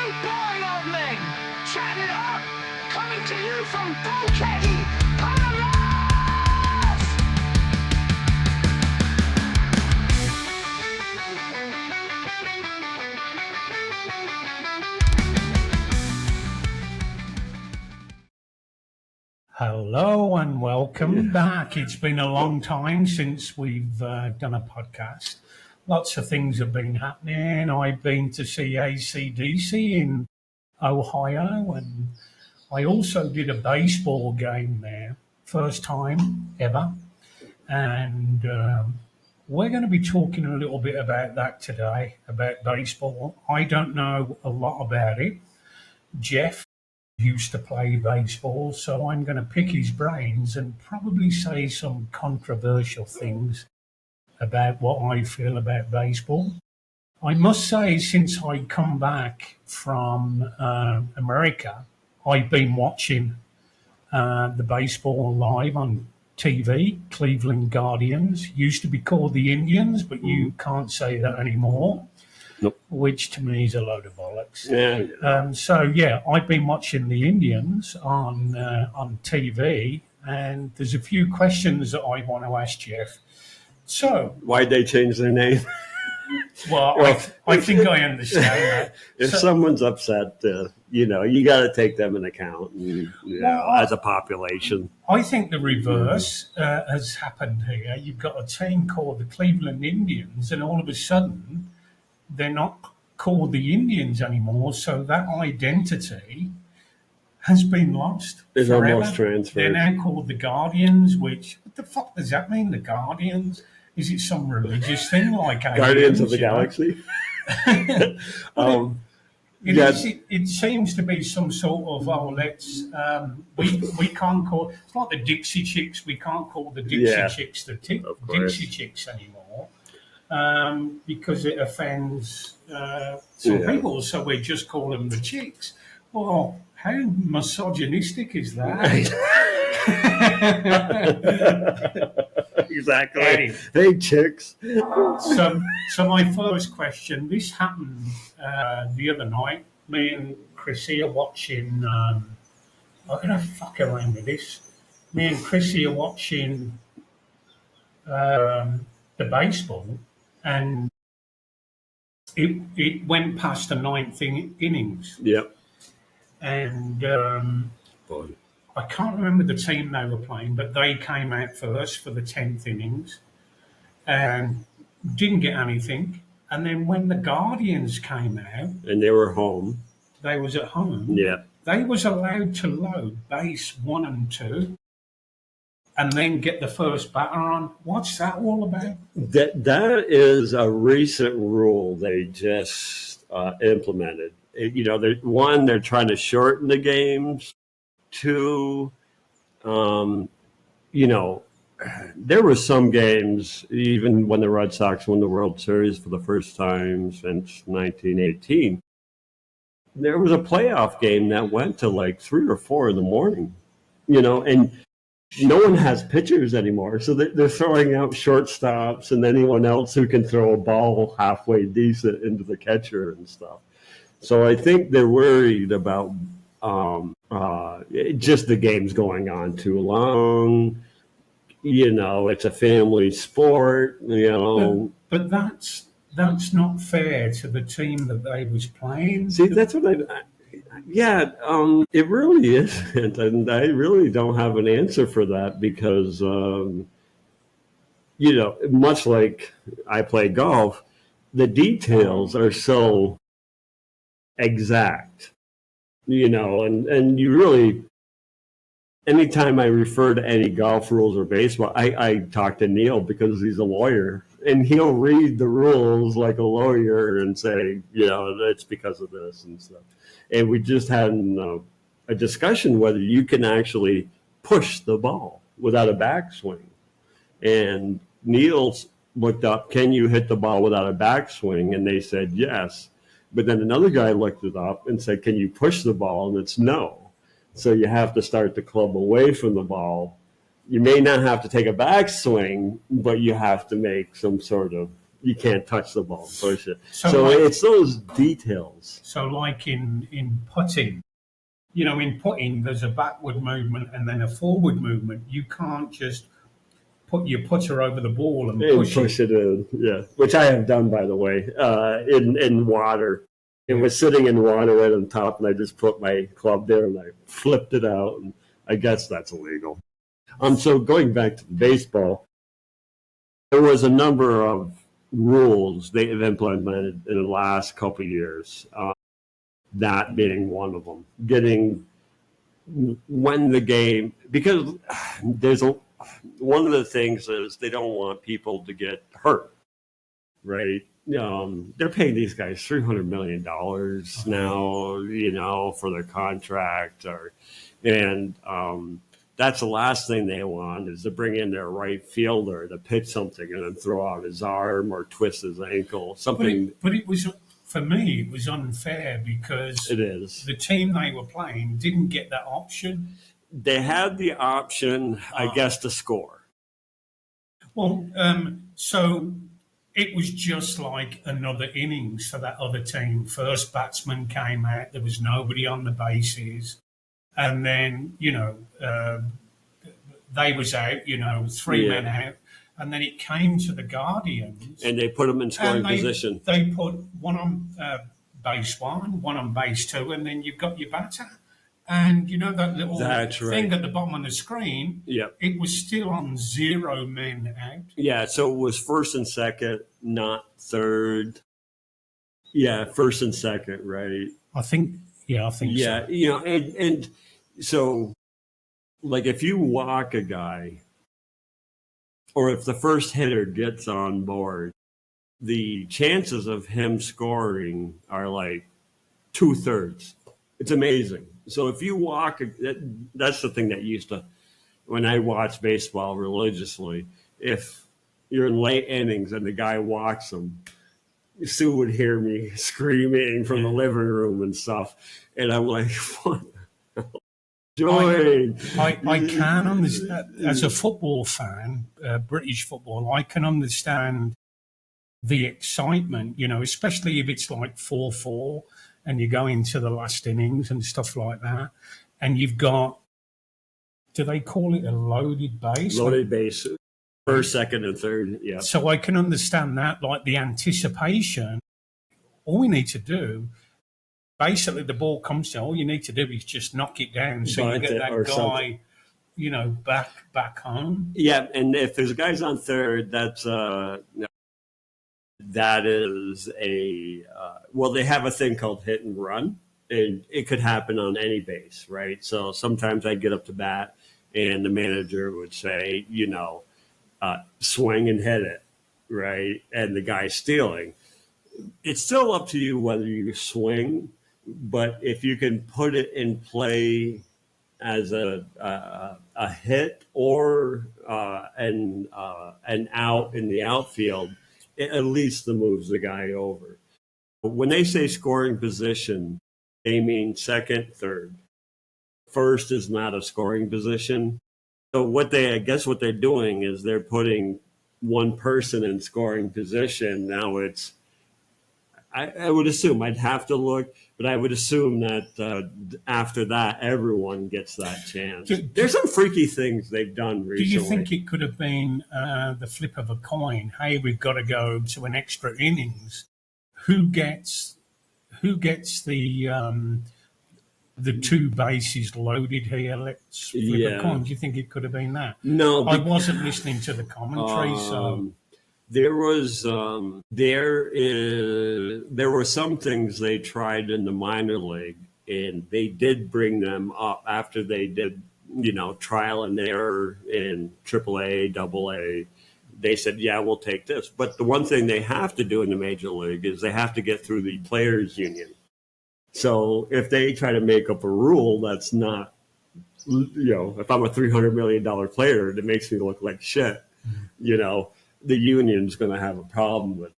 boring old men, chat it up, coming to you from Bulkheady, Panama! Hello and welcome back. It's been a long time since we've done a podcast. Lots of things have been happening. I've been to see AC/DC in Ohio, and I also did a baseball game there, first time ever. And we're going to be talking a little bit about that today, about baseball. I don't know a lot about it. Jeff used to play baseball, so I'm going to pick his brains and probably say some controversial things about what I feel about baseball. I must say, since I come back from America, I've been watching the baseball live on TV. Cleveland Guardians used to be called the Indians, but you can't say that anymore. Nope. Which to me is a load of bollocks. Yeah. I've been watching the Indians on TV, and there's a few questions that I want to ask Jeff. So, Why'd they change their name? well, I think I understand that. If someone's upset, you got to take them in account, as a population. I think the reverse has happened here. You've got a team called the Cleveland Indians, and all of a sudden, they're not called the Indians anymore, so that identity has been lost. It's forever. Almost transferred. They're now called the Guardians, which, what the fuck does that mean, the Guardians? Is it some religious thing like Guardians of the Galaxy? It seems to be some sort of, we can't call, it's like the Dixie Chicks, we can't call the Dixie Chicks the Dixie Chicks anymore. Because it offends some people, so we just call them the chicks. Well, how misogynistic is that? Exactly. Anyway. Hey, chicks. So my first question, this happened the other night. Me and Chrissy are watching, I'm going to fuck around with this. Me and Chrissy are watching the baseball, and it went past the ninth innings. Yep. And I can't remember the team they were playing, but they came out first for the 10th innings and didn't get anything. And then when the Guardians came out, and they were home. They was at home. Yeah. They was allowed to load base 1 and 2. And then get the first batter on. What's that all about? That is a recent rule they just implemented. They're trying to shorten the games. 2, there were some games, even when the Red Sox won the World Series for the first time since 1918, there was a playoff game that went to like 3 or 4 in the morning, and no one has pitchers anymore, so they're throwing out shortstops and anyone else who can throw a ball halfway decent into the catcher and stuff. So I think they're worried about just the game's going on too long. It's a family sport. But that's not fair to the team that they was playing. See, that's what it really isn't, and I really don't have an answer for that because, much like I play golf, the details are so exact, and you really, anytime I refer to any golf rules or baseball, I talk to Neil because he's a lawyer, and he'll read the rules like a lawyer and say, it's because of this and stuff. And we just had a discussion whether you can actually push the ball without a backswing. And Neil looked up, can you hit the ball without a backswing? And they said yes. But then another guy looked it up and said, can you push the ball? And it's no. So you have to start the club away from the ball. You may not have to take a backswing, but you have to make some sort of you can't touch the ball, push it. So, So like, it's those details. so like in putting, in putting, there's a backward movement and then a forward movement. You can't just put your putter over the ball and And push it. push it in, yeah. Which I have done, by the way, in water. It was sitting in water right on top, and I just put my club there and I flipped it out, and I guess that's illegal. So going back to baseball, there was a number of rules they have implemented in the last couple of years. That being one of them. Getting when the game, because there's one of the things is they don't want people to get hurt, right? They're paying these guys $300 million now, for their contract, and that's the last thing they want is to bring in their right fielder to pitch something and then throw out his arm or twist his ankle, something. But it was, for me, it was unfair because It is. the team they were playing didn't get that option. They had the option, I guess, to score. Well, so it was just like another innings for that other team. First batsman came out, there was nobody on the bases. And then, they was out, three men out. And then it came to the Guardians. And they put them in scoring and position. They put one on base one on base two, and then you've got your batter. And that little thing at the bottom of the screen, it was still on 0 men out. Yeah, so it was first and second, not third. Yeah, first and second, right? I think so. Yeah, and so, like, if you walk a guy, or if the first hitter gets on board, the chances of him scoring are like 2/3. It's amazing. So if you walk, that's the thing that used to, when I watched baseball religiously, if you're in late innings and the guy walks him, Sue would hear me screaming from the living room and stuff. And I'm like, what? I can understand, as a football fan, British football, I can understand the excitement, especially if it's like 4-4 and you go into the last innings and stuff like that. And you've got, do they call it a loaded base? Loaded base, first, second, and third, yeah. So I can understand that, like the anticipation. All we need to do, basically, the ball comes to, all you need to do is just knock it down so you get that guy, back home. Yeah, and if there's guys on third, that is they have a thing called hit and run, and it could happen on any base, right? So sometimes I get up to bat, and the manager would say, swing and hit it, right? And the guy's stealing. It's still up to you whether you swing, but if you can put it in play as a hit or an out in the outfield, it at least moves the guy over. When they say scoring position, they mean second, third. First is not a scoring position. So I guess what they're doing is they're putting one person in scoring position. Now I would assume, I'd have to look, but I would assume that after that, everyone gets that chance. There's some freaky things they've done recently. Do you think it could have been the flip of a coin? Hey, we've got to go to an extra innings. Who gets the two bases loaded here? Let's flip a coin. Do you think it could have been that? No, I wasn't listening to the commentary, so. There were some things they tried in the minor league, and they did bring them up after they did, trial and error in AAA, AA. They said, yeah, we'll take this. But the one thing they have to do in the major league is they have to get through the players union. So if they try to make up a rule that's not, if I'm a $300 million player, it makes me look like shit, the union's going to have a problem with it,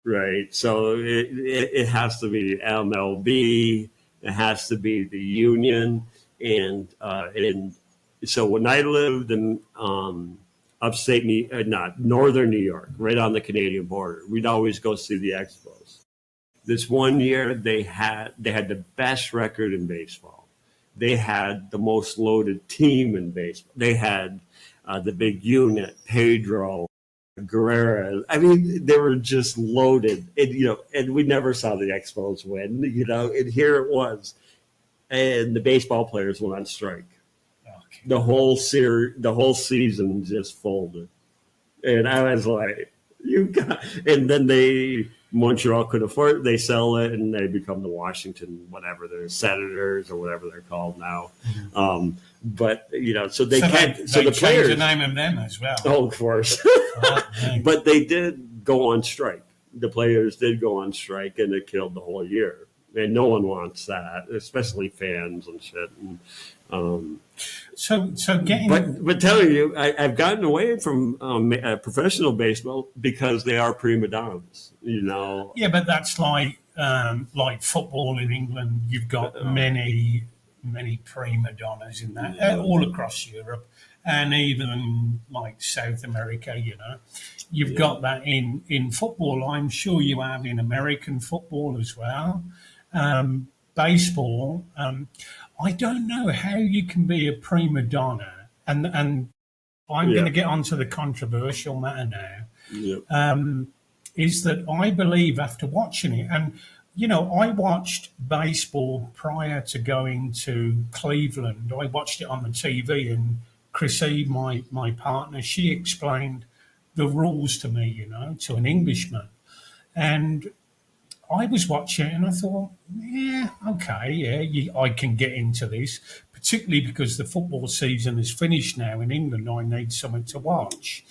right? So it has to be MLB, it has to be the union, and so when I lived in not northern New York, right on the Canadian border. We'd always go see the Expos. This one year, they had the best record in baseball. They had the most loaded team in baseball. They had the big unit, Pedro, Guerrero. I mean, they were just loaded. And we never saw the Expos win. And here it was, and the baseball players went on strike. Okay. The whole season just folded, and I was like, and then Montreal could afford it. They sell it, and they become the Washington, whatever they're Senators or whatever they're called now. Mm-hmm. But so they can't. So the changed players, the name of them as well. oh, of course, but they did go on strike. The players did go on strike, and it killed the whole year. And no one wants that, especially fans and shit. So getting, but telling you, I've gotten away from professional baseball because they are prima donnas. Yeah, but that's like football in England. You've got many prima donnas in that all across Europe, and even like South America. You've got that in football. I'm sure you have in American football as well. Baseball. I don't know how you can be a prima donna, and I'm going to get onto the controversial matter now. Yep. Is that I believe after watching it, and I watched baseball prior to going to Cleveland. I watched it on the TV, and Chrissy, my partner, she explained the rules to me, to an Englishman, and I was watching it and I thought, yeah, okay, yeah, I can get into this, particularly because the football season is finished now in England. I need something to watch.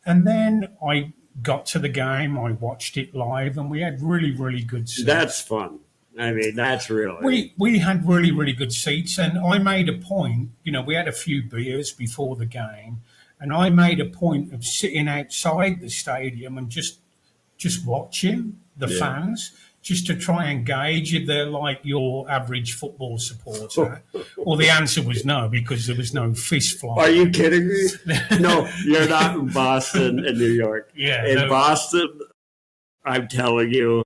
And then I got to the game, I watched it live, and we had really, really good seats. That's fun. I mean, that's really... We had really, really good seats, and I made a point, we had a few beers before the game, and I made a point of sitting outside the stadium and just watching the fans, just to try and gauge if they're like your average football supporter. Well, the answer was no, because there was no fist flying. Are you kidding me? No, you're not in Boston and New York. Yeah, in Boston, I'm telling you,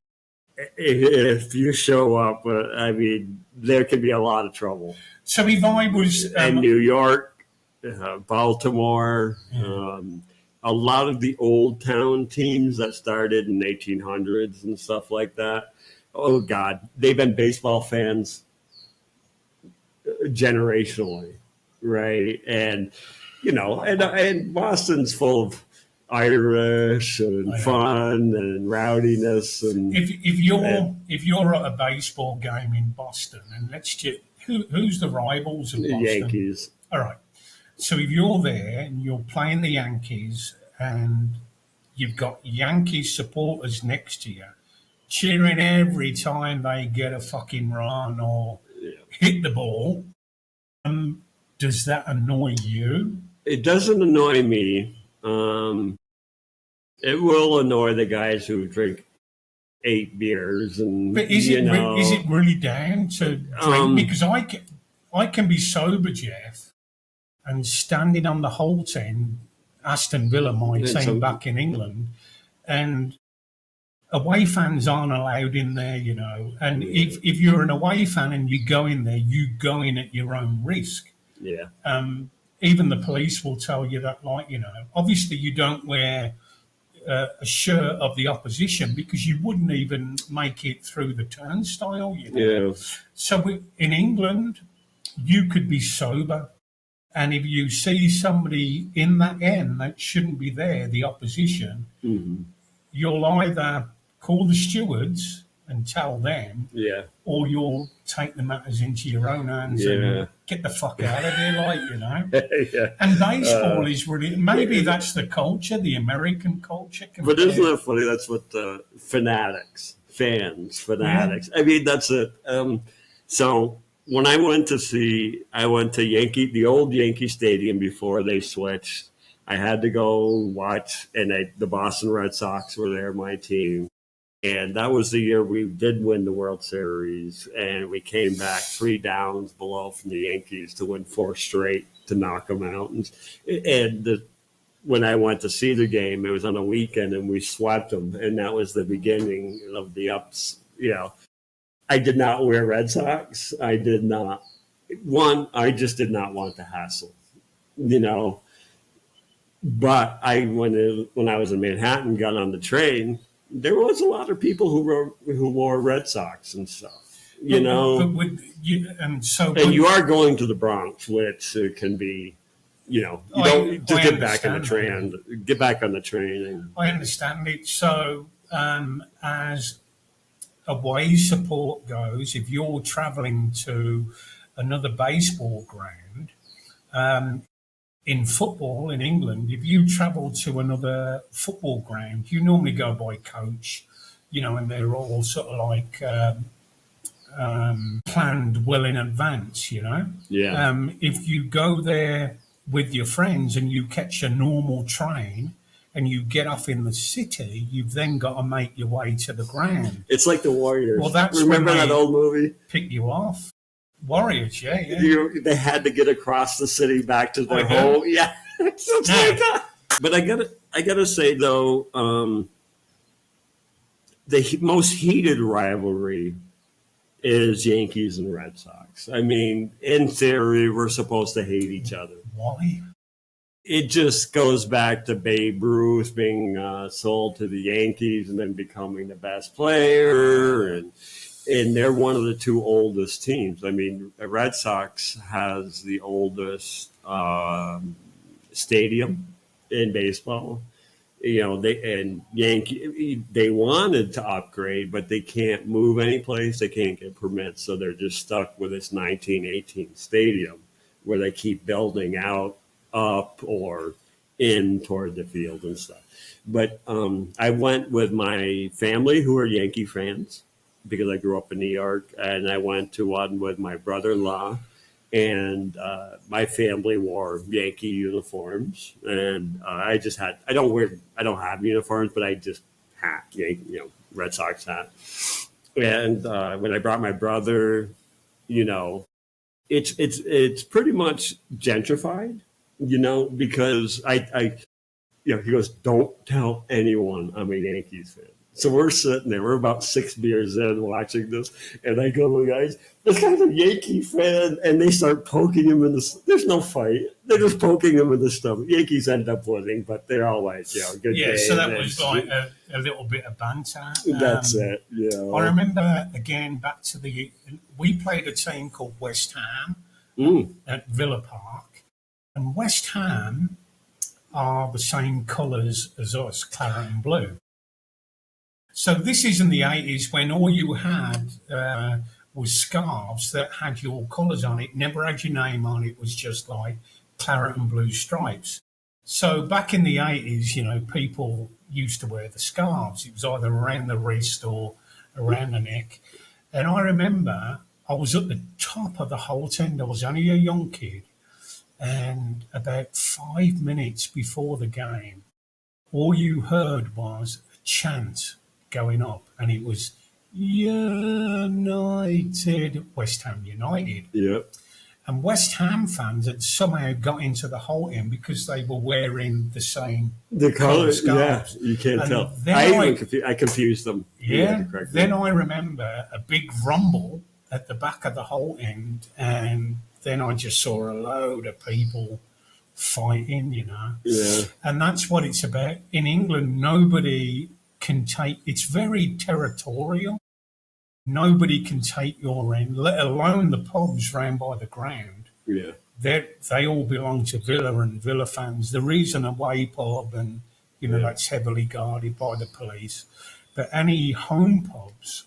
if you show up, I mean, there could be a lot of trouble. So if I was... in New York, Baltimore... a lot of the old town teams that started in 1800s and stuff like that. Oh God, they've been baseball fans generationally, right? And and Boston's full of Irish and fun and rowdiness. And if you're at a baseball game in Boston, and let's just who's the rivals of Boston? The Yankees. All right. So if you're there and you're playing the Yankees and you've got Yankees supporters next to you cheering every time they get a fucking run or hit the ball, does that annoy you? It doesn't annoy me. It will annoy the guys who drink 8 beers and. But is it really down to drink? Because I can be sober, Jeff, and standing on the Holt end, Aston Villa, my team back in England, and away fans aren't allowed in there, And if you're an away fan and you go in there, you go in at your own risk. Yeah. Even the police will tell you that, obviously you don't wear a shirt of the opposition because you wouldn't even make it through the turnstile, Yeah. So in England, you could be sober. And if you see somebody in that end that shouldn't be there, the opposition, you'll either call the stewards and tell them, or you'll take the matters into your own hands and get the fuck out of here, And baseball is really, maybe that's the culture, the American culture. But isn't that funny? That's what fanatics. I mean, that's it. So when I went to the old Yankee Stadium before they switched. I had to go watch, and the Boston Red Sox were there, my team. And that was the year we did win the World Series, and we came back 3 downs below from the Yankees to win 4 straight to knock them out. And when I went to see the game, it was on a weekend, and we swept them, and that was the beginning of the ups. I did not wear Red Sox. I did not. One, I just did not want the hassle, But when I was in Manhattan, got on the train, there was a lot of people who wore Red Sox and stuff, And you are going to the Bronx, which can be, get back on the train. Get back on the train. I understand it. So, as away support goes, if you're travelling to another baseball ground, in football in England, if you travel to another football ground, you normally go by coach, and they're all sort of like planned well in advance, Yeah. If you go there with your friends and you catch a normal train and you get off in the city, you've then got to make your way to the ground. It's like the Warriors. Well, that's remember that old movie? Pick you off. Warriors, yeah. They had to get across the city back to their home. Yeah, it's like that. But I gotta say though, the most heated rivalry is Yankees and Red Sox. I mean, in theory, we're supposed to hate each other. Why? It just goes back to Babe Ruth being sold to the Yankees and then becoming the best player, and they're one of the two oldest teams. I mean, the Red Sox has the oldest stadium in baseball. They wanted to upgrade, but they can't move any place. They can't get permits, so they're just stuck with this 1918 stadium where they keep building out up or in toward the field and stuff. But I went with my family who are Yankee fans because I grew up in New York, and I went to one with my brother-in-law, and my family wore Yankee uniforms, and I don't have uniforms, but I just hat, Red Sox hat. And when I brought my brother, it's pretty much gentrified, because he goes, don't tell anyone I'm a Yankees fan. So we're sitting there, we're about 6 beers in watching this, and I go to the guys, this guy's a Yankee fan, and they start poking him there's no fight. They're just poking him in the stomach. Yankees end up winning, but they're all like, good day. So that was like a little bit of banter. That's it, I remember, again, back to we played a team called West Ham at Villa Park, and West Ham are the same colours as us, claret and blue. So this is in the 80s when all you had was scarves that had your colours on it, never had your name on it, was just like claret and blue stripes. So back in the 80s, people used to wear the scarves. It was either around the wrist or around the neck. And I remember I was at the top of the whole tent. I was only a young kid. And about 5 minutes before the game, all you heard was a chant going up, and it was United, West Ham United. Yep. And West Ham fans had somehow got into the whole in because they were wearing the same color scarves. Yeah, you can't tell. I confused them. Yeah. Then I remember a big rumble at the back of the whole end, and then I just saw a load of people fighting, Yeah. And that's what it's about. In England, nobody can it's very territorial. Nobody can take your end, let alone the pubs round by the ground. Yeah. They all belong to Villa and Villa fans. There is an away pub, and that's heavily guarded by the police. But any home pubs,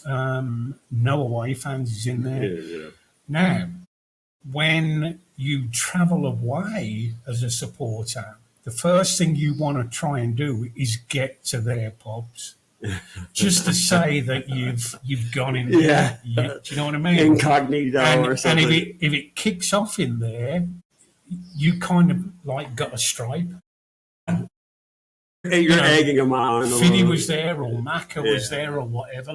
no away fans is in there. Yeah. Now, when you travel away as a supporter, the first thing you want to try and do is get to their pubs, just to say that you've gone in there. Yeah. Do you know what I mean? Incognito or something. And if it kicks off in there, you kind of like got a stripe. You're egging them on. Fiddy was there, or Macca was there, or whatever,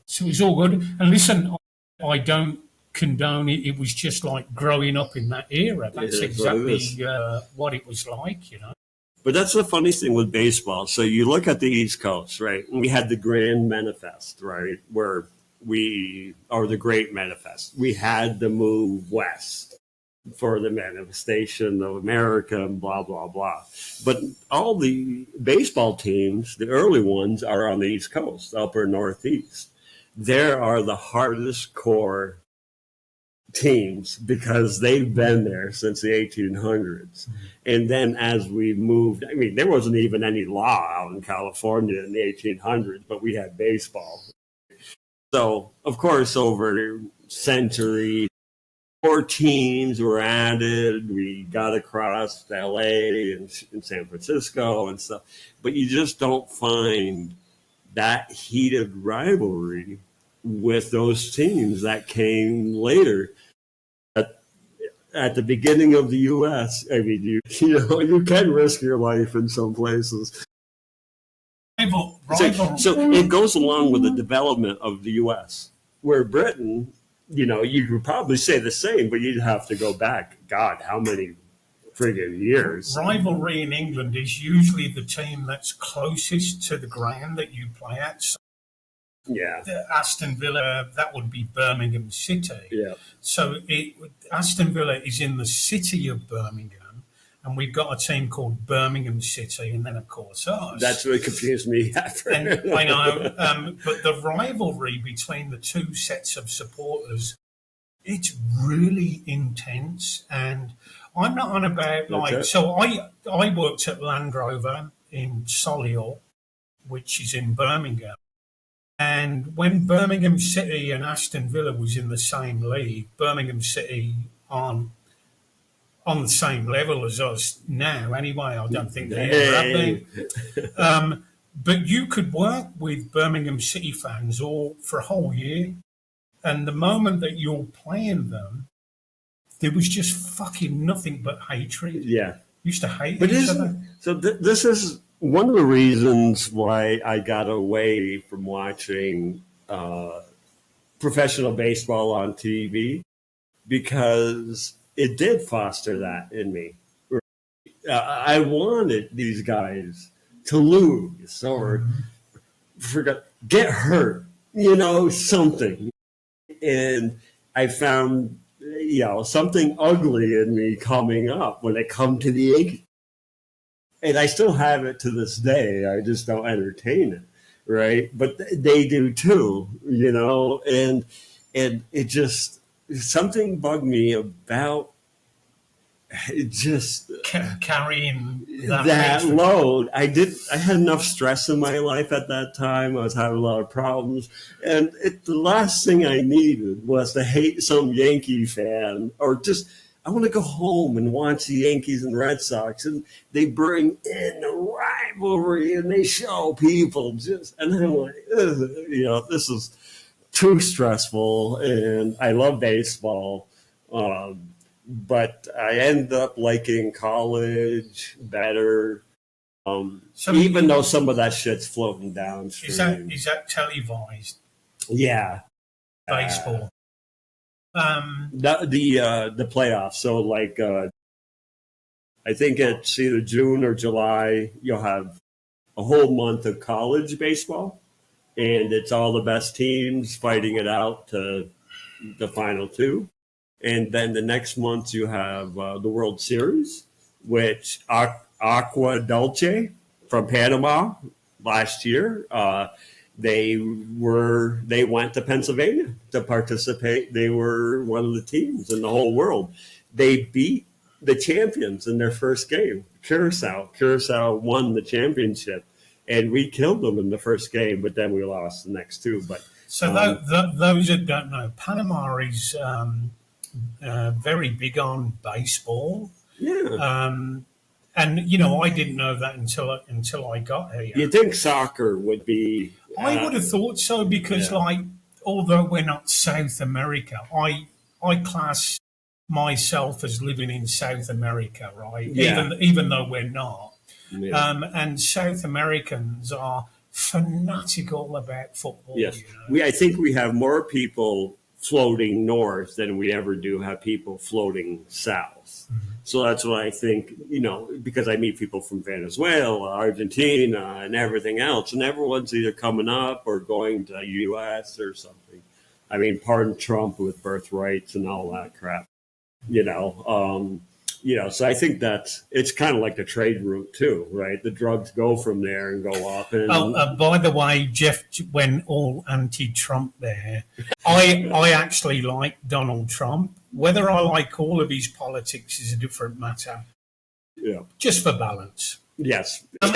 So it's all good. And listen, I don't condone it. It was just like growing up in that era. That's Yeah, exactly what it was like, you know. But that's the funny thing with baseball. So you look at the East Coast, right? And we had the Grand Manifest, right? Or the Great Manifest. We had to move west for the manifestation of America and blah, blah, blah. But all the baseball teams, the early ones, are on the East Coast, upper Northeast. There are the hardest core teams because they've been there since the 1800s. And then as we moved, I mean, there wasn't even any law out in California in the 1800s, but we had baseball. So, of course, over centuries, more teams were added. We got across LA and San Francisco and stuff. But you just don't find that heated rivalry with those teams that came later. At the beginning of the U.S., I mean, you can risk your life in some places. So it goes along with the development of the U.S., where Britain, you could probably say the same, but you'd have to go back, God, how many friggin' years. Rivalry in England is usually the team that's closest to the ground that you play at. So yeah. Aston Villa, that would be Birmingham City. Yeah. So Aston Villa is in the city of Birmingham, and we've got a team called Birmingham City, and then, of course, us. That's what confused me. And I know, but the rivalry between the two sets of supporters, it's really intense. And I'm not on about, so I worked at Land Rover in Solihull, which is in Birmingham. And when Birmingham City and Aston Villa was in the same league, Birmingham City on the same level as us now anyway. I don't think they ever have been. But you could work with Birmingham City fans all for a whole year. And the moment that you're playing them, there was just fucking nothing but hatred. Yeah. Used to hate each other. So this is one of the reasons why I got away from watching professional baseball on TV, because it did foster that in me. I wanted these guys to lose or get hurt, something. And I found, something ugly in me coming up when it come to the Yankees. And I still have it to this day. I just don't entertain it, right? But they do too, and it just, something bugged me about just carrying that load. I had enough stress in my life at that time. I was having a lot of problems, and the last thing I needed was to hate some Yankee fan, or just, I want to go home and watch the Yankees and Red Sox, and they bring in the rivalry and they show people and I'm like, this is too stressful. And I love baseball. But I ended up liking college better, even though some of that shit's floating downstream. Is that televised? Yeah. Baseball. The playoffs. So I think it's either June or July, you'll have a whole month of college baseball, and it's all the best teams fighting it out to the final two. And then the next month you have the World Series, which Aqua Dulce from Panama last year, they went to Pennsylvania to participate. They were one of the teams in the whole world. They beat the champions in their first game, Curacao. Curacao won the championship, and we killed them in the first game, but then we lost the next two. But so those that don't know, Panama is very big on baseball. Yeah. And I didn't know that until I got here. You think soccer would be? I would have thought so, because although we're not South America, I class myself as living in South America, right? Yeah. Even though we're not. Yeah. And South Americans are fanatical about football. Yes. I think we have more people floating north than we ever do have people floating south. So that's what I think, because I meet people from Venezuela, Argentina, and everything else, and everyone's either coming up or going to the U.S. or something. I mean, pardon Trump with birthrights and all that crap, so I think it's kind of like the trade route too, right? The drugs go from there and go up. And by the way, Jeff went all anti-Trump there. I actually like Donald Trump. Whether I like all of his politics is a different matter. Yeah, just for balance. Yes, and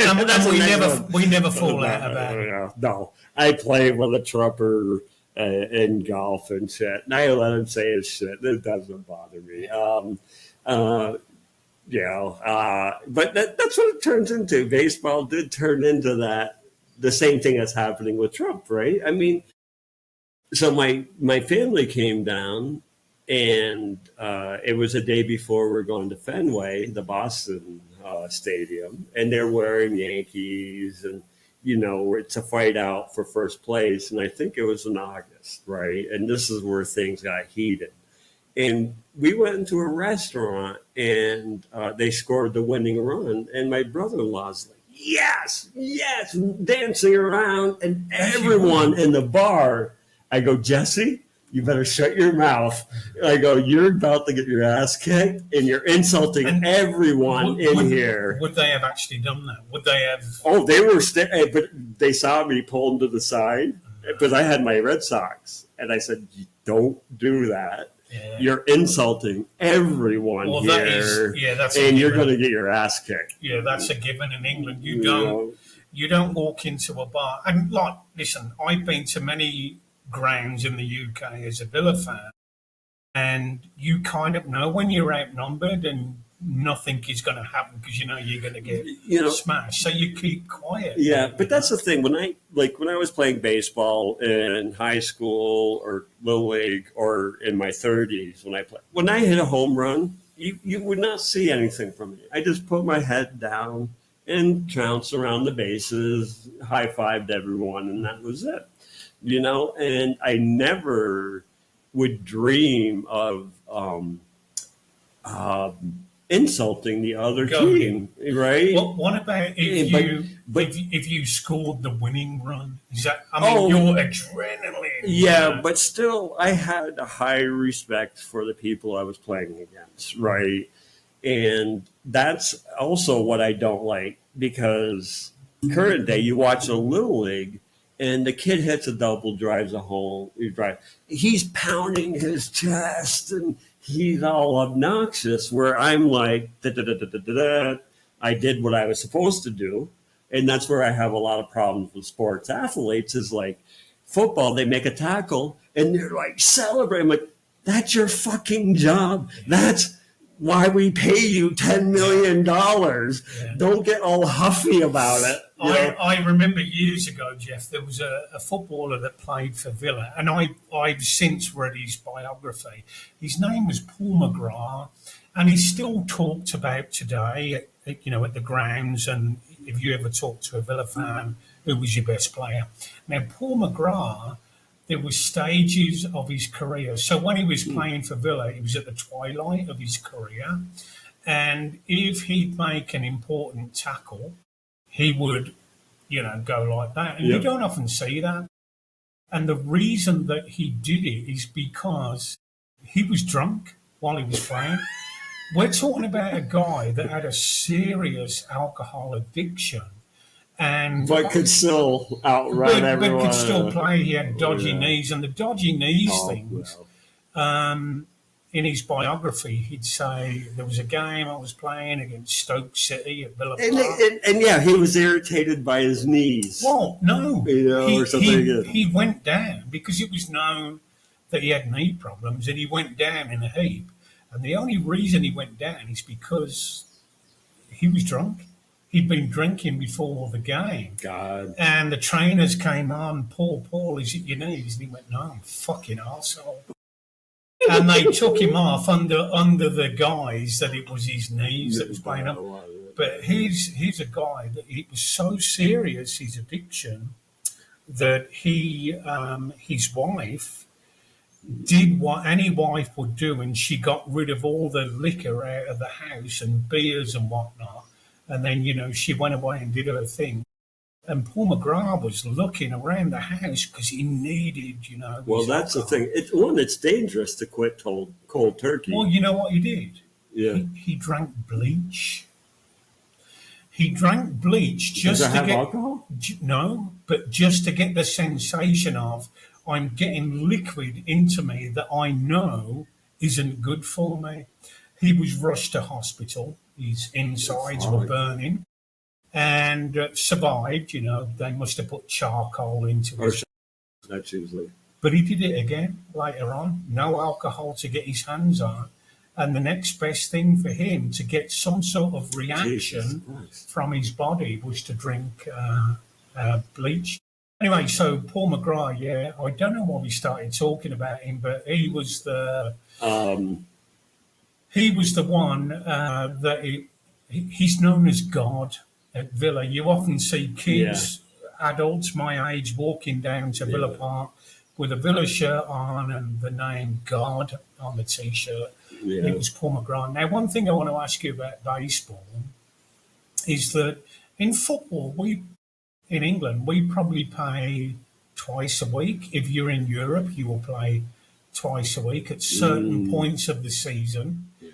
we never fall out about it. No, I play with a Trumper in golf and shit, and I let him say his shit. It doesn't bother me. But that's what it turns into. Baseball did turn into that, the same thing that's happening with Trump, right? I mean, so my family came down, and it was a day before we were going to Fenway, the Boston stadium, and they're wearing Yankees, and it's a fight out for first place, and I think it was in August, right? And this is where things got heated. And we went into a restaurant, and they scored the winning run. And my brother-in-law's like, yes, dancing around. And everyone in the bar, I go, Jesse, you better shut your mouth. I go, you're about to get your ass kicked, and you're insulting everyone in here. Would they have actually done that? Would they have? Oh, they were, but they saw me pulling to the side because I had my Red Sox. And I said, don't do that. Yeah. You're insulting everyone here, and you're going to get your ass kicked. Yeah, that's a given in England. You don't walk into a bar. And listen, I've been to many grounds in the UK as a Villa fan, and you kind of know when you're outnumbered and nothing is going to happen because you're going to get smashed. So you keep quiet. Yeah, but that's the thing. When I was playing baseball in high school or little league or in my 30s, when I hit a home run, you would not see anything from me. I just put my head down and trounced around the bases, high-fived everyone, and that was it. And I never would dream of insulting the other team, right? Well, what about if you scored the winning run? Is that your adrenaline? Yeah, but still, I had a high respect for the people I was playing against, right? And that's also what I don't like, because current day, you watch a little league, and the kid hits a double, drives a home. He's pounding his chest and he's all obnoxious, where I'm like, I did what I was supposed to do. And that's where I have a lot of problems with sports athletes, is like football, they make a tackle and they're like celebrating. I'm like, that's your fucking job. That's why we pay you $10 million. Yeah. Don't get all huffy about it. I remember years ago, Jeff, there was a footballer that played for Villa, and I've since read his biography. His name was Paul McGrath, and he's still talked about today, at the grounds. And if you ever talk to a Villa fan, who was your best player? Now, Paul McGrath, there were stages of his career. So when he was playing for Villa, he was at the twilight of his career. And if he'd make an important tackle, he would, go like that. And you don't often see that. And the reason that he did it is because he was drunk while he was playing. We're talking about a guy that had a serious alcohol addiction. But could still outrun everyone. But could still play. He had dodgy knees, and the dodgy knees things. In his biography, he'd say there was a game I was playing against Stoke City at Villa Park. And he was irritated by his knees. Well, no, or something. He went down because it was known that he had knee problems, and he went down in a heap. And the only reason he went down is because he was drunk. He'd been drinking before the game. God. And the trainers came on, Paul, is it your knees? And he went, no, I'm fucking arsehole. And they took him off under the guise that it was his knees that was playing up. But he's a guy that it was so serious, his addiction, that his wife did what any wife would do, and she got rid of all the liquor out of the house and beers and whatnot. And then, she went away and did her thing. And Paul McGrath was looking around the house because he needed, Well, his that's the alcohol. thing. It's dangerous to quit cold turkey. Well, you know what he did? Yeah. He drank bleach. He drank bleach just Does it to have get alcohol? no, but just to get the sensation of I'm getting liquid into me that I know isn't good for me. He was rushed to hospital. His insides were Fine. burning and survived. They must have put charcoal into Or his. that's usually. But he did it again later on. No alcohol to get his hands on. And the next best thing for him to get some sort of Jesus reaction Christ. from his body was to drink bleach. Anyway, so Paul McGrath, yeah, I don't know why we started talking about him, but he was the one that he's known as God at Villa. You often see kids, adults my age, walking down to Villa Park with a Villa shirt on and the name God on the T-shirt. Yeah. It was Paul McGrath. Now, one thing I want to ask you about baseball is that in football, in England, we probably play twice a week. If you're in Europe, you will play twice a week at certain points of the season. Yeah.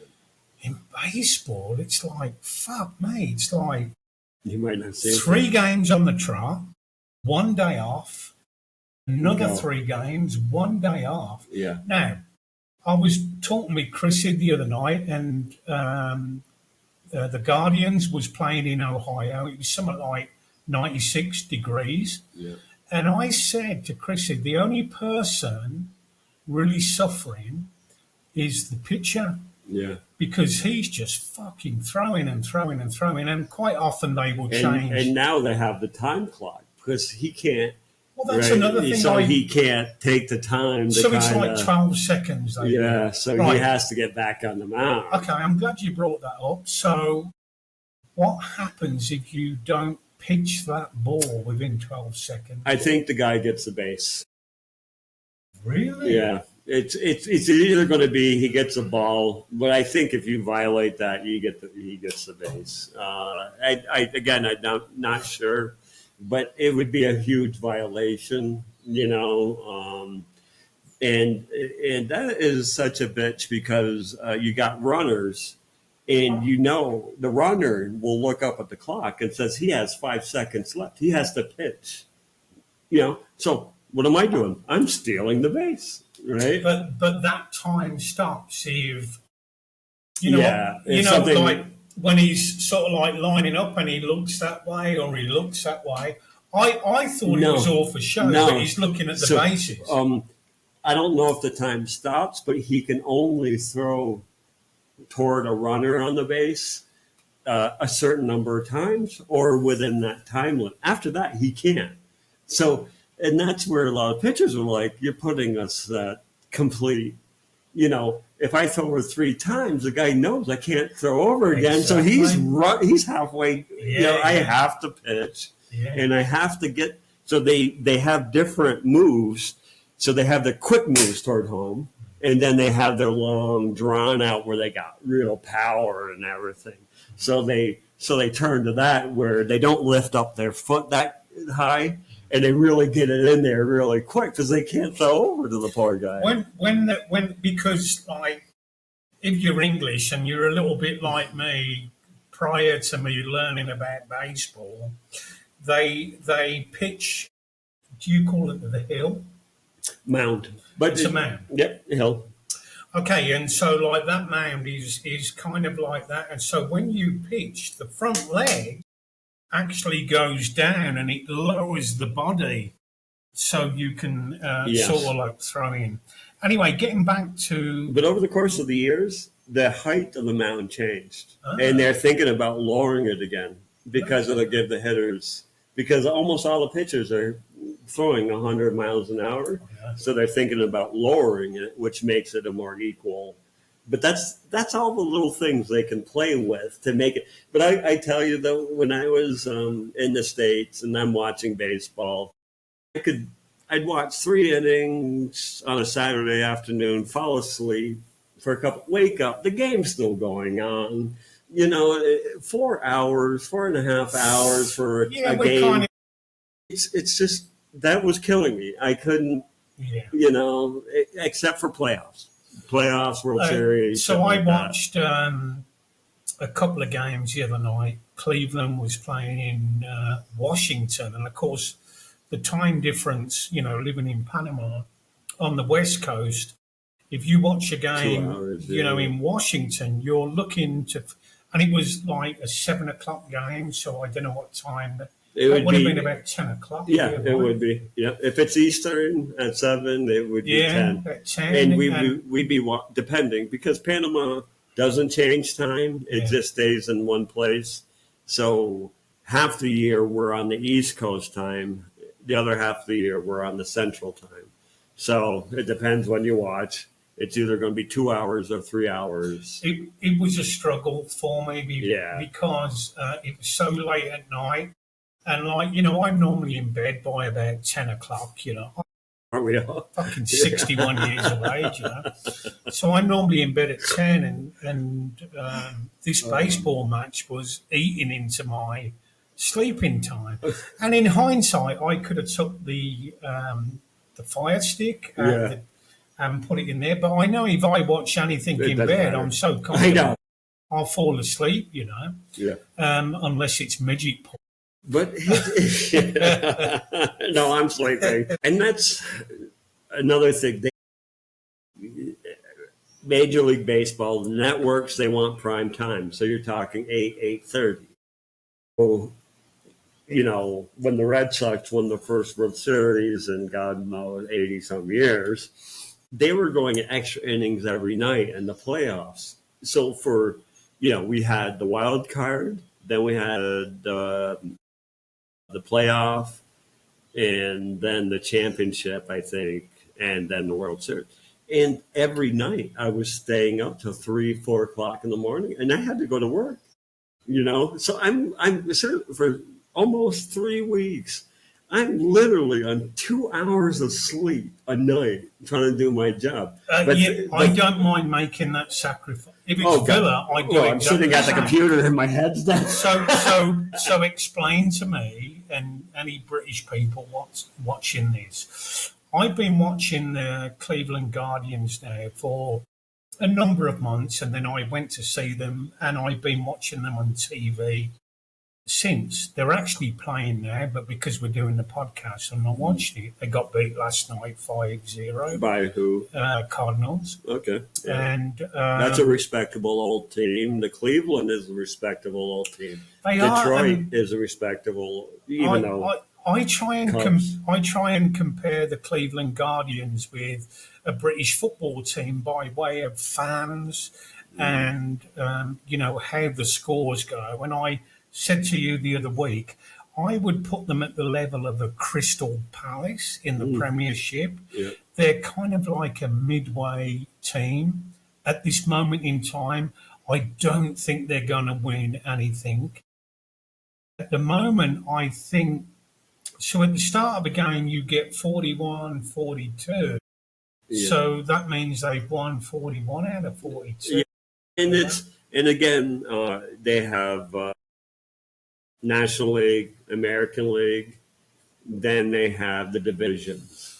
In baseball, it's like, fuck me, it's like You might not see 3 games on the trot, 1 day off, another 3 games, 1 day off. Yeah. Now, I was talking with Chrissy the other night, and the Guardians was playing in Ohio. It was something like 96 degrees. Yeah. And I said to Chrissy, the only person really suffering is the pitcher. Yeah. Because he's just fucking throwing and throwing and throwing. And quite often they will change. And now they have the time clock because he can't. Well, that's another thing. So he can't take the time. So it's like 12 seconds. Yeah, so he has to get back on the mound. Okay, I'm glad you brought that up. So what happens if you don't pitch that ball within 12 seconds? I think the guy gets the base. Really? Yeah. It's either going to be he gets a ball, but I think if you violate that, he gets the base. I'm not sure, but it would be a huge violation, and that is such a bitch because you got runners, and the runner will look up at the clock and says he has 5 seconds left. He has to pitch, So what am I doing? I'm stealing the base. Right, but that time stops if like when he's sort of like lining up and he looks that way or he looks that way. I thought it was all for show, but he's looking at the bases. I don't know if the time stops, but he can only throw toward a runner on the base a certain number of times or within that time limit. After that, he can't. So. And that's where a lot of pitchers are like, you're putting us complete. If I throw over 3 times, the guy knows I can't throw over again. Exactly. So he's halfway. I have to pitch, and I have to get. So they have different moves. So they have the quick moves toward home, and then they have their long, drawn out where they got real power and everything. So they turn to that where they don't lift up their foot that high. And they really get it in there really quick because they can't throw over to the poor guy. Because like if you're English and you're a little bit like me, prior to me learning about baseball, they pitch. Do you call it the hill? Mound, but it's a mound. Yep, hill. Okay, and so like that mound is kind of like that, and so when you pitch, the front leg actually goes down and it lowers the body so you can sort of like throw in. Anyway, getting back to... But over the course of the years, the height of the mound changed. And they're thinking about lowering it again because it'll give the hitters... Because almost all the pitchers are throwing 100 miles an hour. Yeah. So they're thinking about lowering it, which makes it a more equal... But that's all the little things they can play with to make it. But I tell you, though, when I was in the States and I'm watching baseball, I'd watch 3 innings on a Saturday afternoon, fall asleep for a couple, wake up, the game's still going on. 4 hours, 4.5 hours for a game. It's just, that was killing me. I couldn't, except for playoffs, World Series. So I watched a couple of games the other night. Cleveland was playing in Washington, and of course, the time difference, living in Panama on the West Coast, if you watch a game, 2 hours, in Washington, you're looking to, and it was like a 7:00 game, so I don't know what time. It would have been about 10:00. Yeah, it would be. Yeah, if it's Eastern at 7, it would be 10. At 10, and we'd be depending, because Panama doesn't change time; it just stays in one place. So half the year we're on the East Coast time. The other half of the year we're on the Central time. So it depends when you watch. It's either going to be 2 hours or 3 hours. It was a struggle for me because it was so late at night. And I'm normally in bed by about 10:00, Aren't we all? Fucking 61 years of age, So I'm normally in bed at 10, and this baseball match was eating into my sleeping time. And in hindsight, I could have took the Fire Stick and put it in there. But I know if I watch anything in bed, matter. I'm so confident I'll fall asleep, unless it's midget porn. But no, I'm sleeping. And that's another thing. Major League Baseball, the networks, they want prime time. So you're talking 8:30. Well, when the Red Sox won the first World Series in, God knows, 80-some years, they were going extra innings every night in the playoffs. So we had the wild card, then we had the playoff, and then the championship, I think, and then the World Series. And every night I was staying up till 3, 4 o'clock in the morning, and I had to go to work. So I'm for almost 3 weeks, I'm literally on 2 hours of sleep a night trying to do my job. But I don't mind making that sacrifice. If it's Villa, I do. I'm sitting at the computer and my head's down. So explain to me and any British people watching this. I've been watching the Cleveland Guardians now for a number of months, and then I went to see them, and I've been watching them on TV since. They're actually playing now, but because we're doing the podcast, I've not watched it. They got beat last night 5-0. By who? Cardinals. Okay. Yeah. And that's a respectable old team. The Cleveland is a respectable old team. Detroit is a respectable, I try and compare the Cleveland Guardians with a British football team by way of fans and how the scores go. And I said to you the other week, I would put them at the level of a Crystal Palace in the Premiership. Yeah. They're kind of like a midway team at this moment in time. I don't think they're going to win anything. At the moment, I think. So at the start of a game, you get 41, 42. Yeah. So that means they've won 41 out of 42. Yeah. And again, they have National League, American League, then they have the divisions.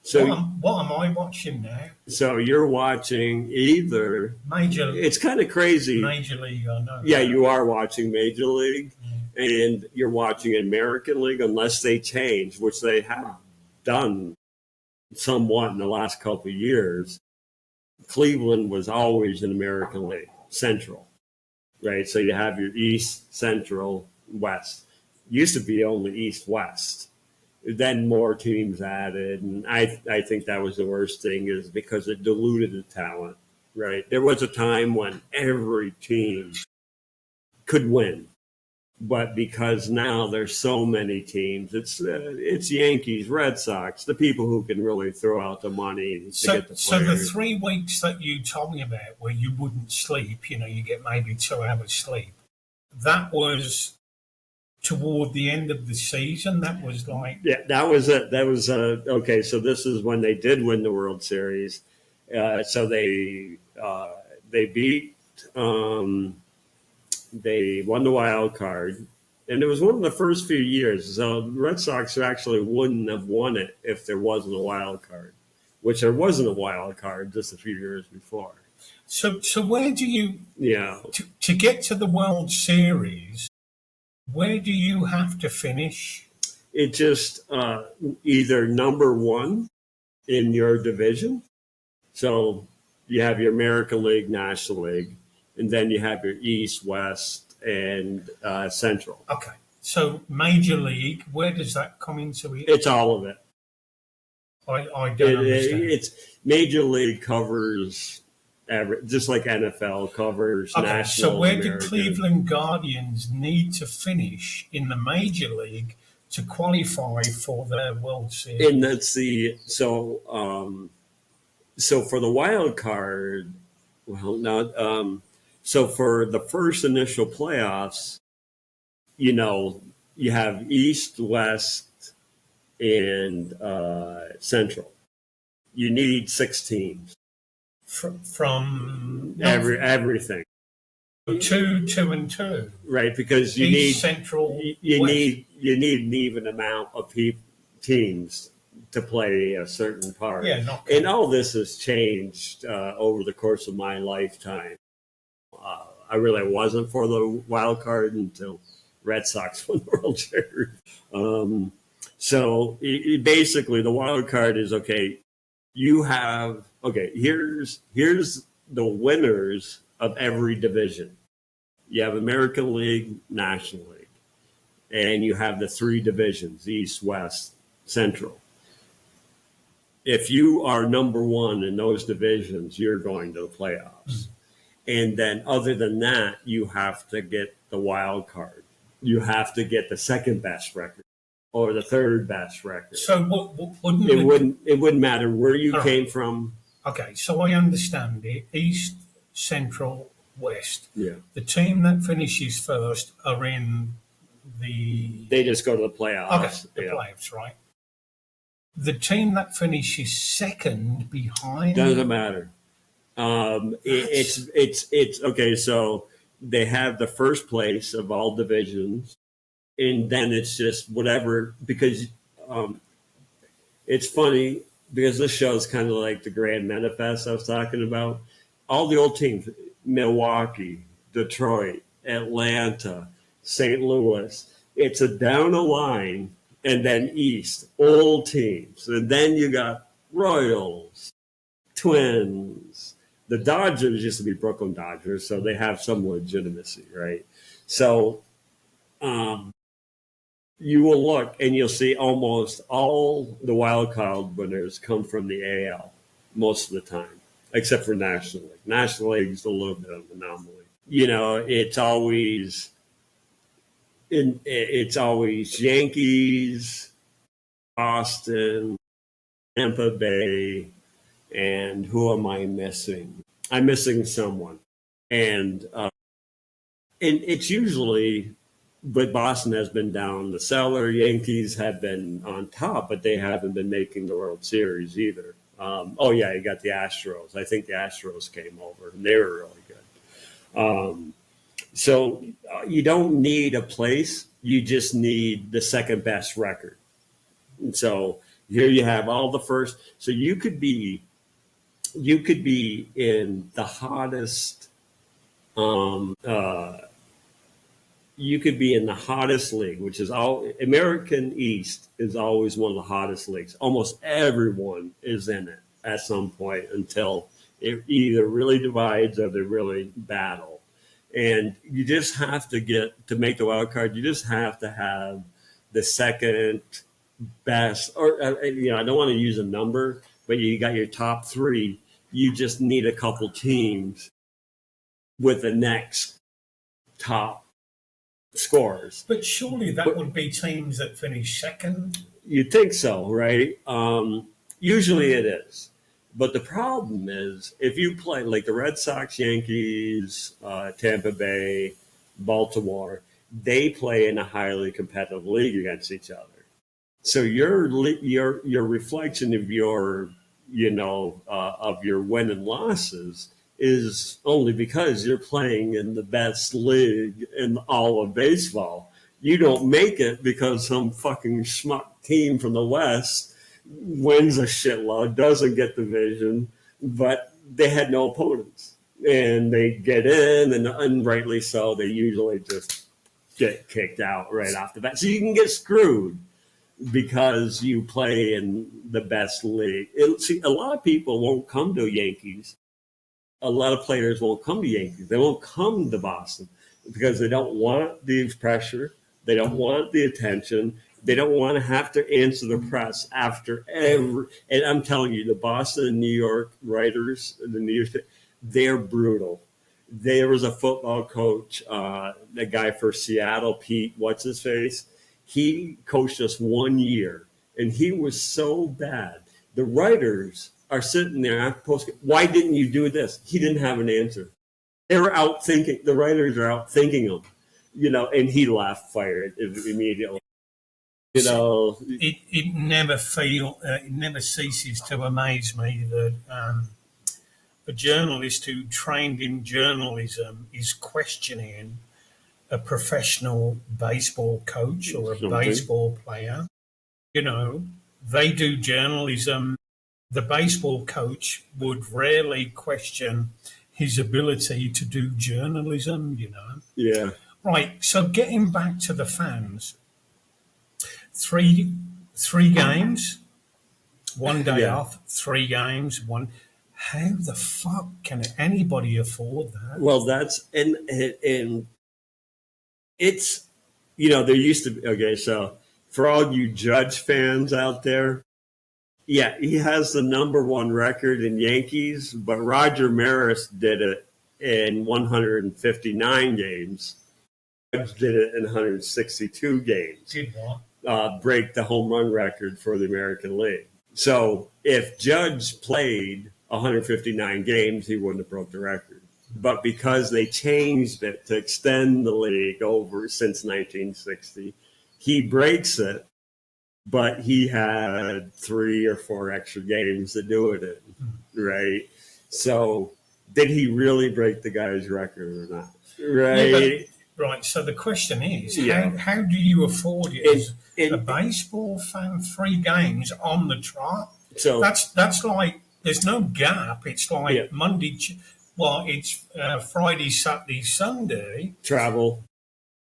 So what am I watching now? So you're watching either Major League. It's kind of crazy. Major League, I know. Yeah, you are watching Major League. And you're watching American League unless they change, which they have done somewhat in the last couple of years. Cleveland was always in American League, Central, right? So you have your East, Central, West. Used to be only East, West. Then more teams added, and I think that was the worst thing is because it diluted the talent, right? There was a time when every team could win. But because now there's so many teams, it's Yankees, Red Sox, the people who can really throw out the money to get the players. So the 3 weeks that you told me about where you wouldn't sleep, you get maybe 2 hours sleep, that was toward the end of the season. That was like, Yeah, that was it. That was okay. So this is when they did win the World Series. So they beat they won the wild card, and it was one of the first few years. So the Red Sox actually wouldn't have won it if there wasn't a wild card, which there wasn't a wild card just a few years before. so where do you, Yeah, to get to the World Series, where do you have to finish? it just either number one in your division. So you have your American League, National League, and then you have your East, West, and Central. Okay. So Major League, where does that come into it? It's all of it. I don't understand. It's Major League covers just like NFL covers Okay, national. so where do American. Cleveland Guardians need to finish in the Major League to qualify for their World Series? And that's the so for the wild card, well, not so for the first initial playoffs, you have East, West, and Central. You need 6 teams. From Everything. 2, 2, and 2. Right, because you East, need Central, you West. need an even amount of teams to play a certain part. Yeah, not and all this has changed over the course of my lifetime. I really wasn't for the wild card until Red Sox won the World Series. So basically, the wild card is okay. You have here's the winners of every division. You have American League, National League, and you have the 3 divisions: East, West, Central. If you are number one in those divisions, you're going to the playoffs. And then other than that, you have to get the wild card. You have to get the second best record or the third best record. So It wouldn't matter where you came from. Okay, so I understand it. East, Central, West. Yeah. The team that finishes first are in the They just go to the playoffs. playoffs, right? The team that finishes second behind Doesn't matter. It's okay. So they have the first place of all divisions, and then it's just whatever. Because it's funny because this show is kind of like the Grand Manifest I was talking about. All the old teams: Milwaukee, Detroit, Atlanta, St. Louis. It's a down the line, and then East, old teams, and then you got Royals, Twins. The Dodgers used to be Brooklyn Dodgers, so they have some legitimacy, right? So you will look and you'll see almost all the wild card winners come from the AL most of the time, except for National League. National League is a little bit of an anomaly. It's always Yankees, Boston, Tampa Bay, and who am I missing? I'm missing someone. And it's usually, but Boston has been down the cellar. Yankees have been on top, but they haven't been making the World Series either. You got the Astros. I think the Astros came over, and they were really good. So you don't need a place. You just need the second best record. And so here you have all the first. So you could be in the hottest. You could be in the hottest league, which is all American East is always one of the hottest leagues. Almost everyone is in it at some point until it either really divides or they really battle. And you just have to make the wild card. You just have to have the second best, or I don't want to use a number, but you got your top 3. You just need a couple teams with the next top scores. But surely that would be teams that finish second. You'd think so, right? Usually it is. But the problem is if you play like the Red Sox, Yankees, Tampa Bay, Baltimore, they play in a highly competitive league against each other. So your reflection of your of your win and losses is only because you're playing in the best league in all of baseball. You don't make it because some fucking schmuck team from the West wins a shitload, doesn't get the division, but they had no opponents. And they get in, and rightly so, they usually just get kicked out right off the bat. So you can get screwed because you play in the best league. See, a lot of people won't come to Yankees. A lot of players won't come to Yankees. They won't come to Boston because they don't want the pressure. They don't want the attention. They don't want to have to answer the press after every. And I'm telling you, the Boston and New York writers, the New York, they're brutal. There was a football coach, the guy for Seattle, Pete, what's his face? He coached us 1 year, and he was so bad. The writers are sitting there after post. Why didn't you do this? He didn't have an answer. They were out thinking. The writers are out thinking him, and he left, fired immediately. It never it never ceases to amaze me that a journalist who trained in journalism is questioning a professional baseball coach or a baseball player. They do journalism. The baseball coach would rarely question his ability to do journalism, Yeah. Right. So getting back to the fans, three games, 1 day off, 3 games, one. How the fuck can anybody afford that? Well, that's and it's there used to be so for all you Judge fans out there, yeah, he has the #1 record in Yankees, but Roger Maris did it in 159 games. Judge did it in 162 games. Did what? Break the home run record for the American League. So if Judge played 159 games, he wouldn't have broke the record. But because they changed it to extend the league over since 1960, he breaks it, but he had 3 or 4 extra games to do it in, right? So did he really break the guy's record or not? Right? Yeah, right. So the question is, how do you afford it as a baseball fan? 3 games on the trot. So that's like there's no gap. It's like Monday. Well, it's Friday, Saturday, Sunday. Travel.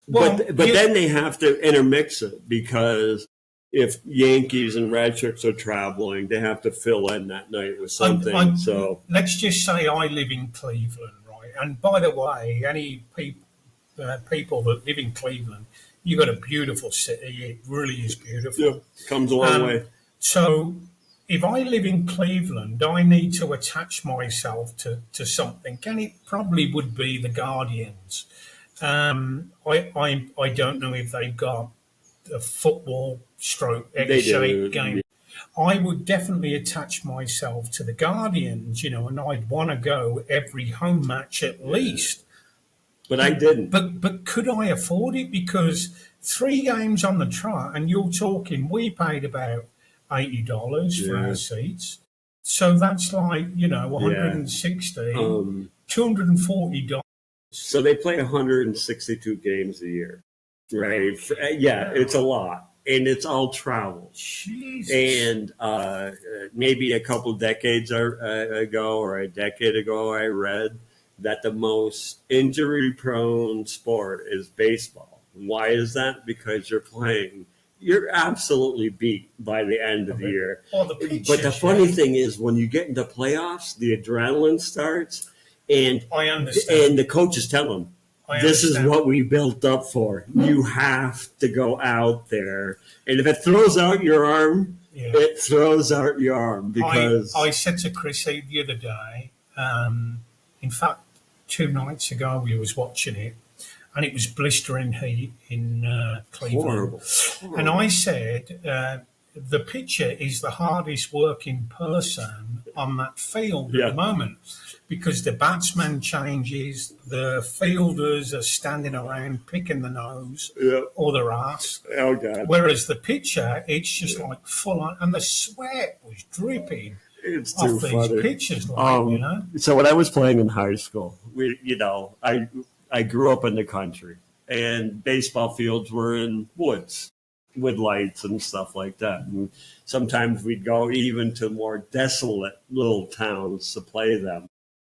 Well, but then they have to intermix it because if Yankees and Red Sox are traveling, they have to fill in that night with something. So let's just say I live in Cleveland, right? And by the way, any people that live in Cleveland, you've got a beautiful city. It really is beautiful. Yeah, comes a long way. So if I live in Cleveland, I need to attach myself to something, and it probably would be the Guardians. I don't know if they've got a football egg-shaped game. I would definitely attach myself to the Guardians, and I'd want to go every home match at least. But I didn't. But could I afford it? Because 3 games on the trot, and you're talking, we paid about $80 for our seats. So that's like, $160, $240. So they play 162 games a year, right? Yeah, it's a lot. And it's all travel. Jesus. And maybe a couple decades ago or a decade ago, I read that the most injury-prone sport is baseball. Why is that? Because you're absolutely beat by the end of the year. But the funny thing is, when you get into playoffs, the adrenaline starts, and I understand. And the coaches tell them, this is what we built up for. You have to go out there, and if it throws out your arm, it throws out your arm. Because I said to Chris the other day, in fact, 2 nights ago we was watching it, and it was blistering heat in Cleveland. Horrible. And I said, the pitcher is the hardest working person on that field at the moment. because the batsman changes, the fielders are standing around picking the nose or their ass. Oh, God. Whereas the pitcher, it's just like full on, and the sweat was dripping It's too off these funny. pitchers, like. So when I was playing in high school, I grew up in the country, and baseball fields were in woods with lights and stuff like that. And sometimes we'd go even to more desolate little towns to play them.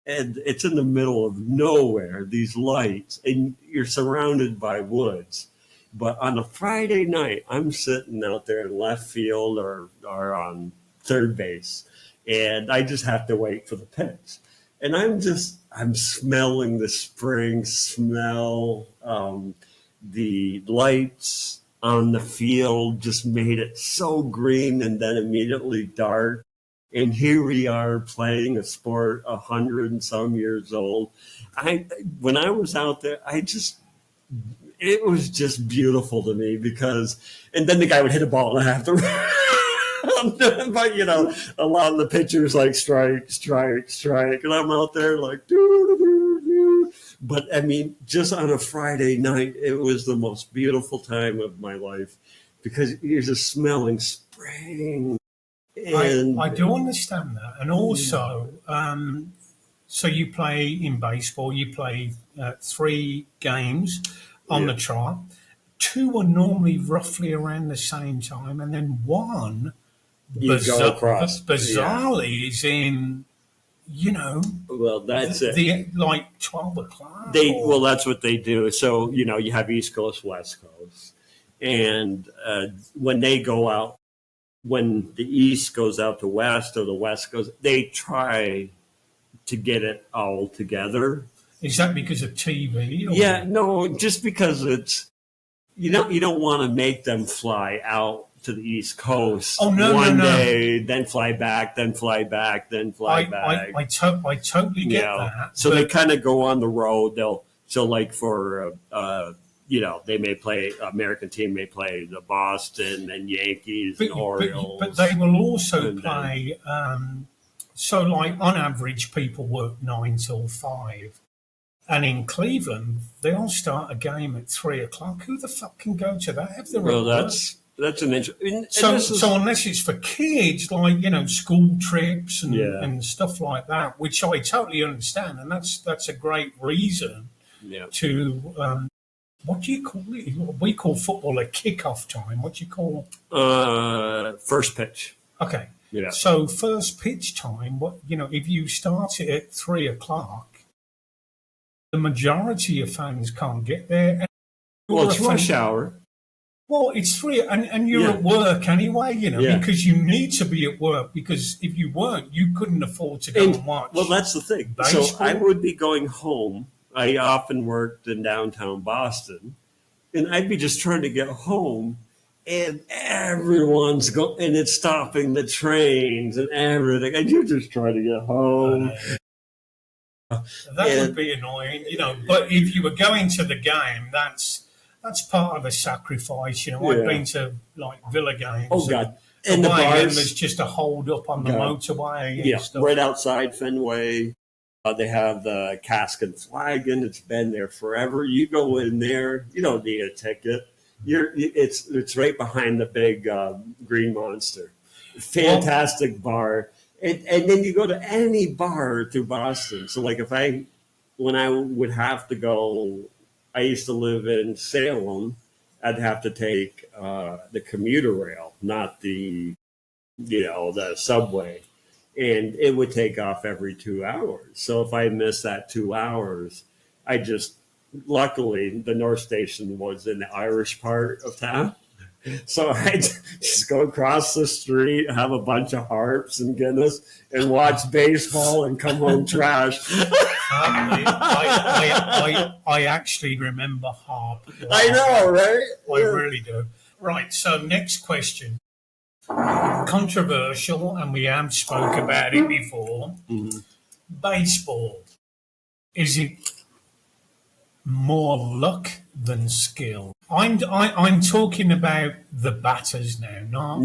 And it's in the middle of nowhere, these lights, and you're surrounded by woods. But on a Friday night, I'm sitting out there in left field or on third base, and I just have to wait for the pitch. And I'm smelling the spring smell. The lights on the field just made it so green and then immediately dark. And here we are playing a sport 100 and some years old. When I was out there, it was just beautiful to me and then the guy would hit a ball and I have to but a lot of the pitchers like strike, and I'm out there like doo-doo-doo-doo-doo. But I mean, just on a Friday night, it was the most beautiful time of my life because you're just smelling spring. And I do understand that, and also, so you play in baseball. You play 3 games on the trot. 2 are normally roughly around the same time, and then 1 go across. Bizarrely is in, well, that's it. Like 12 o'clock. That's what they do. So you have East Coast, West Coast, and when they go out. When the East goes out to West or the West goes, they try to get it all together. Is that because of TV? Yeah, no, just because it's you don't want to make them fly out to the East Coast one day, then fly back, then fly back, then fly back. I totally get that. So they kind of go on the road. They may play, American team may play the Boston and Yankees and Orioles. But they will also play, on average, people work 9 till 5. And in Cleveland, they'll start a game at 3 o'clock. Who the fuck can go to that? That's an interesting. So unless it's for kids, school trips and stuff like that, which I totally understand. And that's a great reason to... what do you call it? We call football a kickoff time. What do you call first pitch? Okay. Yeah. So first pitch time, if you start it at 3 o'clock, the majority of fans can't get there. Well, it's rush hour. Well, it's 3, and you're at work anyway, because you need to be at work, because if you weren't, you couldn't afford to go and watch. Well, that's the thing. Baseball. So I would be going home. I often worked in downtown Boston, and I'd be just trying to get home, and everyone's going, and it's stopping the trains and everything, and you're just trying to get home. That would be annoying, But if you were going to the game, that's part of a sacrifice. I've been to Villa games. Oh God! And the bars, and there's just a hold up on the motorway. And stuff. Right outside Fenway. They have the cask and flagon. It's been there forever. You go in there, you don't need a ticket. It's right behind the big Green Monster. Fantastic bar. And then you go to any bar through Boston. So when I would have to go, I used to live in Salem. I'd have to take the commuter rail, not the subway. And it would take off every 2 hours. So if I missed that 2 hours, luckily the North Station was in the Irish part of town. So I'd just go across the street, have a bunch of harps and Guinness, and watch baseball and come home trashed. I actually remember harp. I know, right? I really do. Right, so next question. Controversial, and we have spoke about it before. Mm-hmm. Baseball, is it more luck than skill? I'm talking about the batters now, not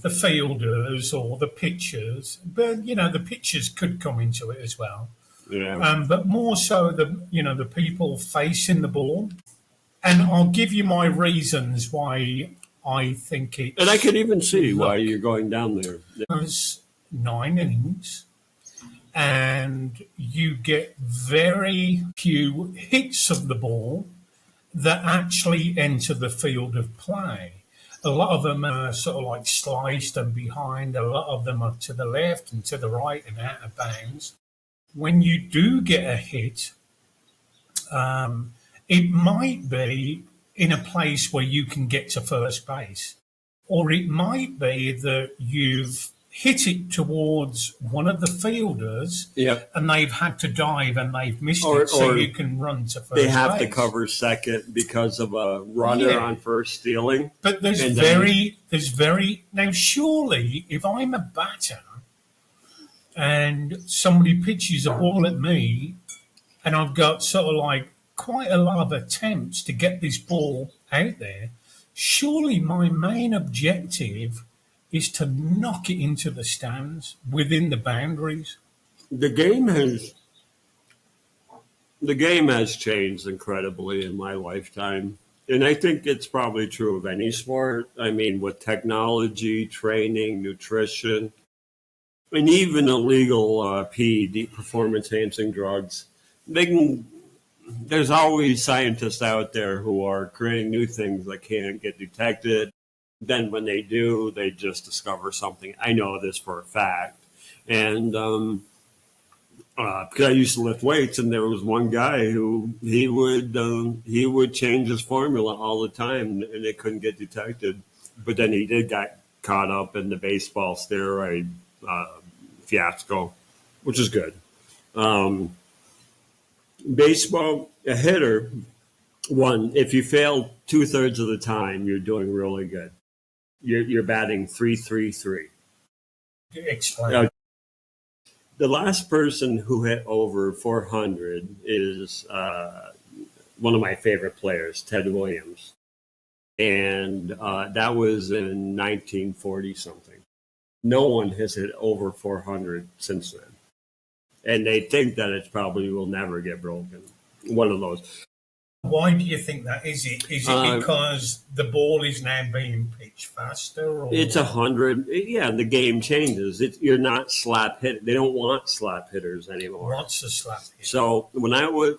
the fielders or the pitchers. But the pitchers could come into it as well. Yeah. but more so the people facing the ball. And I'll give you my reasons why I think it's. And I could even see why luck. you're going down there. There's 9 innings, and you get very few hits of the ball that actually enter the field of play. A lot of them are sort of like sliced and behind. A lot of them are to the left and to the right and out of bounds. When you do get a hit, it might be in a place where you can get to first base, or it might be that you've hit it towards one of the fielders Yep. and they've had to dive and they've missed Or- it, so or you can run to first They have base. to cover second because of a runner Yeah. on first stealing. But there's And very now surely if I'm a batter and somebody pitches a ball at me and I've got sort of like quite a lot of attempts to get this ball out there, surely my main objective is to knock it into the stands within the boundaries. The game has changed incredibly in my lifetime. And I think it's probably true of any sport. I mean, with technology, training, nutrition, and even illegal PED, performance-enhancing drugs, there's always scientists out there who are creating new things that can't get detected. Then when they do, they just discover something. I know this for a fact. And because I used to lift weights, and there was one guy who he would change his formula all the time, and it couldn't get detected. But then he did get caught up in the baseball steroid fiasco, which is good. Baseball, a hitter, if you fail 2/3 of the time, you're doing really good. You're batting 3.33. Explain. The last person who hit over 400 is one of my favorite players, Ted Williams. And that was in 1940 something. No one has hit over 400 since then. And they think that it probably will never get broken. One of those. Why do you think that? Is it because the ball is now being pitched faster? Or? It's 100. Yeah, the game changes. You're not slap hit. They don't want slap hitters anymore. What's a slap hit? So when I was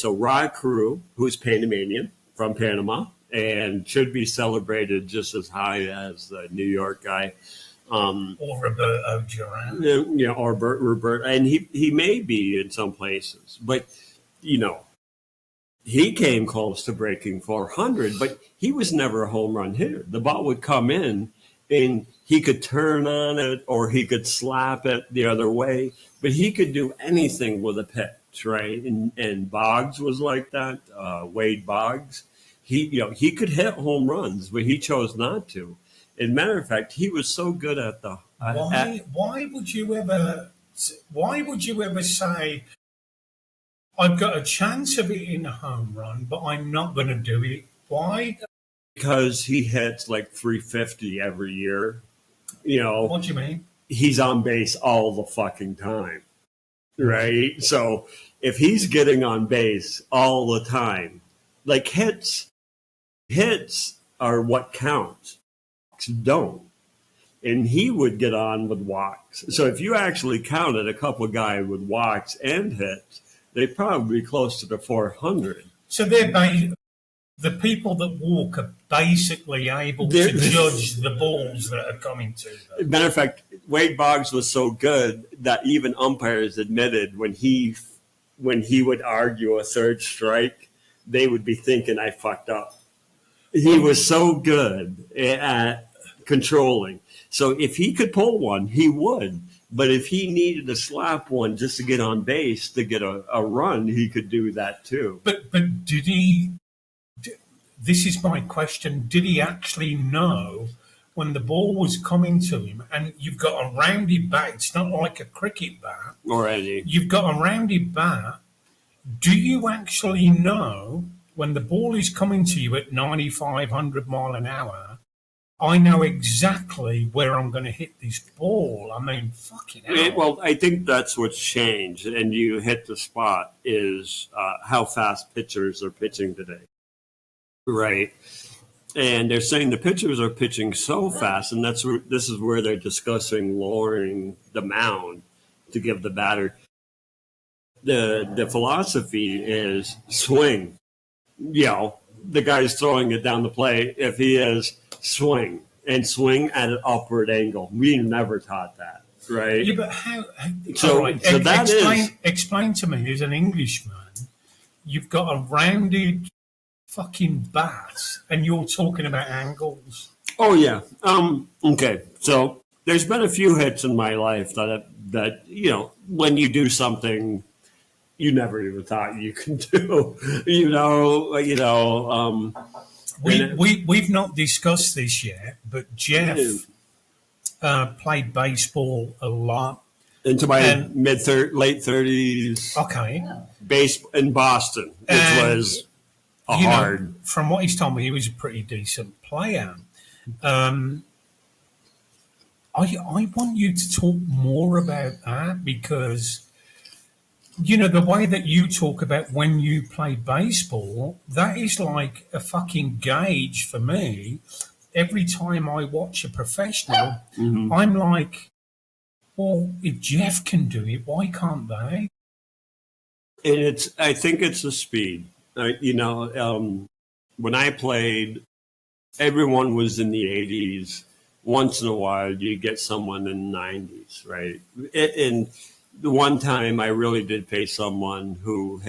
so Rod Carew, who's Panamanian from Panama, and should be celebrated just as high as the New York guy. Or Roberto Duran. Or Roberto, and he may be in some places, but he came close to breaking 400, but he was never a home run hitter. The ball would come in, and he could turn on it, or he could slap it the other way, but he could do anything with a pitch, right? And Boggs was like that. Wade Boggs, he could hit home runs, but he chose not to. As a matter of fact, he was so good at the. Why would you ever say, I've got a chance of hitting a home run, but I'm not going to do it? Why? Because he hits like 350 every year. What do you mean? He's on base all the fucking time, right? So if he's getting on base all the time, like hits are what counts. Don't. And he would get on with walks. So if you actually counted a couple of guys with walks and hits, they'd probably be close to the 400. So the people that walk are basically able to judge the balls that are coming to them. Matter of fact, Wade Boggs was so good that even umpires admitted when he would argue a third strike, they would be thinking, I fucked up. He was so good at controlling. So if he could pull one, he would. But if he needed to slap one just to get on base, to get a run, he could do that too. But did he? This is my question. Did he actually know when the ball was coming to him? And you've got a rounded bat. It's not like a cricket bat. Or any. You've got a rounded bat. Do you actually know when the ball is coming to you at 9,500 mile an hour? I know exactly where I'm going to hit this ball. I mean, fucking hell. Well, I think that's what's changed, and you hit the spot, is how fast pitchers are pitching today. Right. And they're saying the pitchers are pitching so fast, and this is where they're discussing lowering the mound to give the batter. The philosophy is swing. The guy's throwing it down the plate. If he is, swing at an upward angle. We never taught that, right? Yeah, but how So, all right, so that explain to me, as an Englishman, you've got a rounded fucking bat, and you're talking about angles. Oh yeah. Okay. So there's been a few hits in my life that when you do something you never even thought you can do. We've not discussed this yet, but Jeff played baseball a lot into my late 30s. Okay. Base in Boston, which was hard. From what he's told me, he was a pretty decent player. I want you to talk more about that, because the way that you talk about when you play baseball, that is like a fucking gauge for me. Every time I watch a professional, I'm like, well, if Jeff can do it, why can't they? And I think it's the speed. When I played, everyone was in the 80s. Once in a while, you get someone in the 90s, right? And the one time I really did face someone who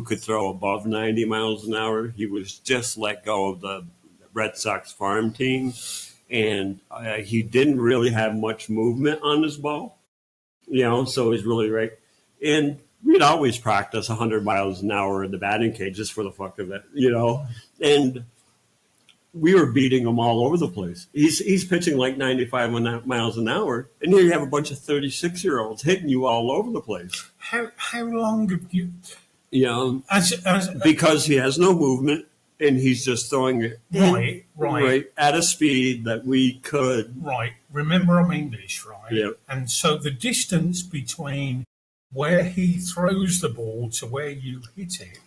could throw above 90 miles an hour. He was just let go of the Red Sox farm team, and he didn't really have much movement on his ball, so he's really right. And we'd always practice 100 miles an hour in the batting cage just for the fuck of it, and we were beating him all over the place. He's pitching like 95 miles an hour, and here you have a bunch of 36-year-olds hitting you all over the place. How long have you? Because he has no movement, and he's just throwing it right at a speed that we could. Right. Remember, I'm English, right? Yeah. And so the distance between where he throws the ball to where you hit it,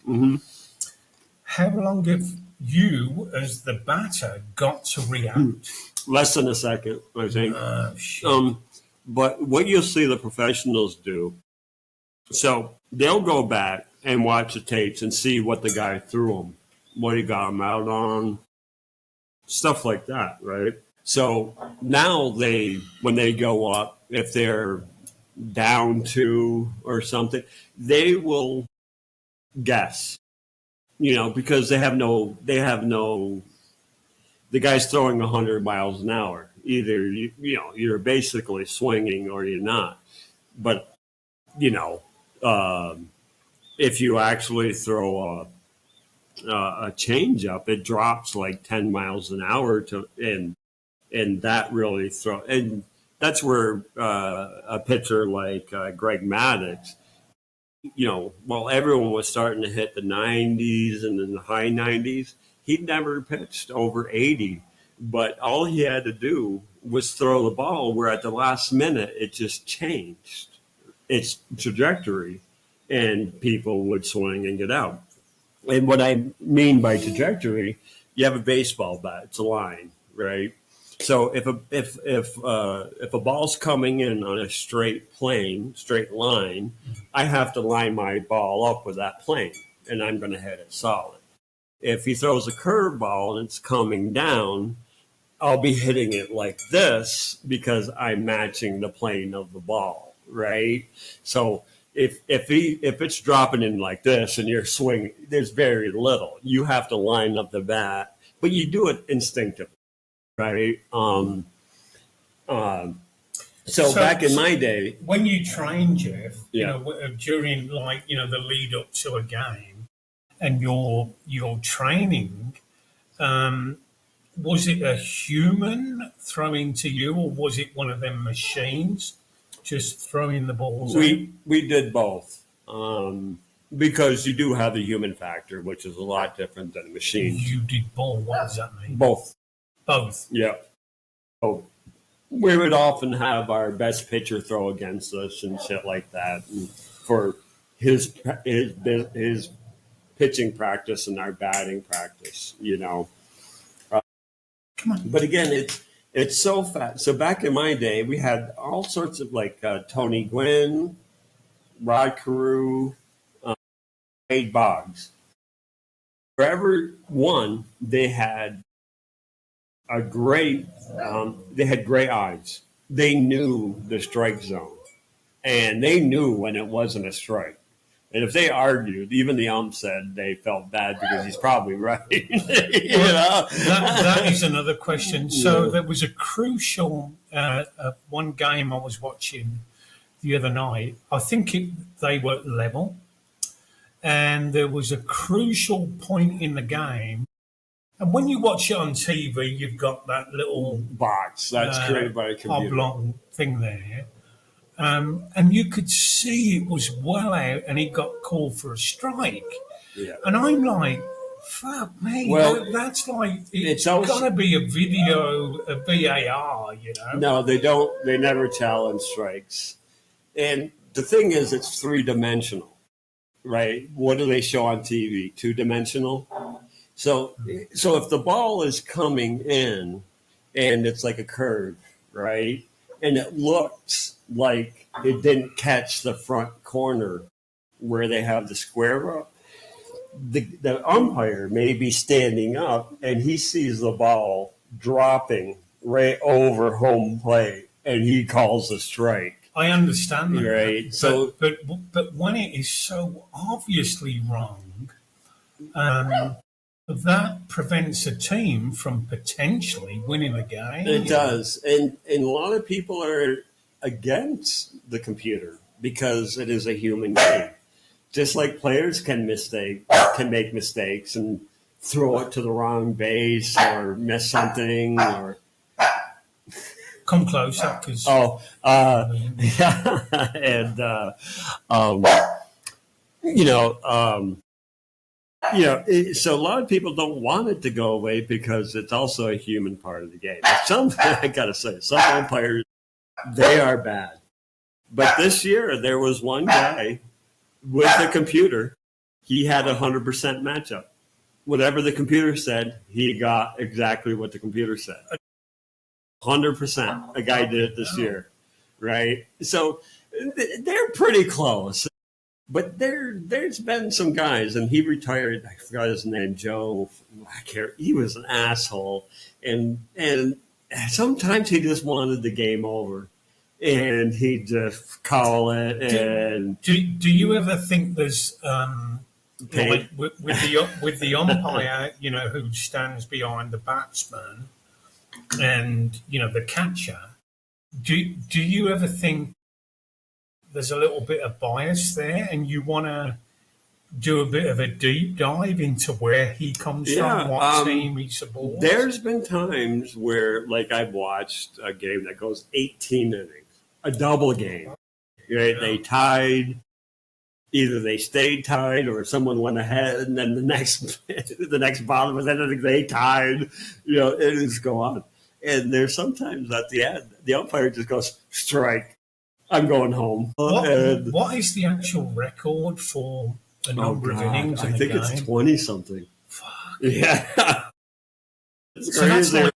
how long have you, as the batter, got to react? Less than a second, I think. Shit. But what you'll see the professionals do, so they'll go back and watch the tapes and see what the guy threw them, what he got him out on, stuff like that, right? So now when they go up, if they're down 2 or something, they will guess. Because the guy's throwing 100 miles an hour. Either you're basically swinging or you're not. But if you actually throw a change up, it drops like 10 miles an hour and that really and that's where a pitcher like Greg Maddux. While everyone was starting to hit the 90s and then the high 90s, he never pitched over 80. But all he had to do was throw the ball, where at the last minute, it just changed its trajectory, and people would swing and get out. And what I mean by trajectory, you have a baseball bat. It's a line, right? So if a ball's coming in on a straight line, I have to line my ball up with that plane, and I'm going to hit it solid. If he throws a curveball and it's coming down, I'll be hitting it like this because I'm matching the plane of the ball, right? So if it's dropping in like this and you're swinging, there's very little. You have to line up the bat, but you do it instinctively. Right. So back in my day, when you train, Jeff, during the lead up to a game, and your training, was it a human throwing to you, or was it one of them machines just throwing the balls? We did both, because you do have the human factor, which is a lot different than a machine. You did both. What does that mean? Both. Both. Yeah. Oh, we would often have our best pitcher throw against us and shit like that, and for his pitching practice and our batting practice, you know. Come on. But again, it's so fast. So back in my day, we had all sorts of like Tony Gwynn, Rod Carew, Wade Boggs. For every one, they had great eyes. They knew the strike zone, and they knew when it wasn't a strike. And if they argued, even the ump said they felt bad because he's probably right. You know? That is another question. So there was a crucial one game I was watching the other night. I think they were level, and there was a crucial point in the game. And when you watch it on TV, you've got that little box that's created by a computer. oblong thing there. And you could see it was well out, and he got called for a strike. Yeah. And I'm like, fuck me. Well, that's like, it's got to be a video, a VAR, you know? No, they don't. They never challenge strikes. And the thing is, it's three-dimensional, right? What do they show on TV? Two-dimensional? So if the ball is coming in and it's like a curve, right? And it looks like it didn't catch the front corner where they have the square up, the umpire may be standing up and he sees the ball dropping right over home plate and he calls a strike. I understand that. Right. So, but when it is so obviously wrong, that prevents a team from potentially winning the game. It does. And a lot of people are against the computer because it is a human game. Just like players can make mistakes and throw it to the wrong base or miss something or come closer because yeah. And so a lot of people don't want it to go away because it's also a human part of the game. I gotta say, some umpires, they are bad. But this year there was one guy with a computer. He had 100% matchup. Whatever the computer said, he got exactly what the computer said. 100%. A guy did it this year, right? So they're pretty close. But there's been some guys, and he retired. I forgot his name, Joe. He was an asshole, and sometimes he just wanted the game over, and he'd just call it. And do you ever think there's like with the umpire, who stands behind the batsman, and the catcher? Do you ever think there's a little bit of bias there, and you want to do a bit of a deep dive into where he comes from, what team he supports? There's been times where, like, I've watched a game that goes 18 innings, a double game. Right? They tied. Either they stayed tied or someone went ahead, and then the next bottom of that inning they tied. It just go on. And there's sometimes at the end, the umpire just goes, strike. I'm going home. What is the actual record for the number of innings in the game? I think it's 20-something. Fuck. Yeah. It's so crazy.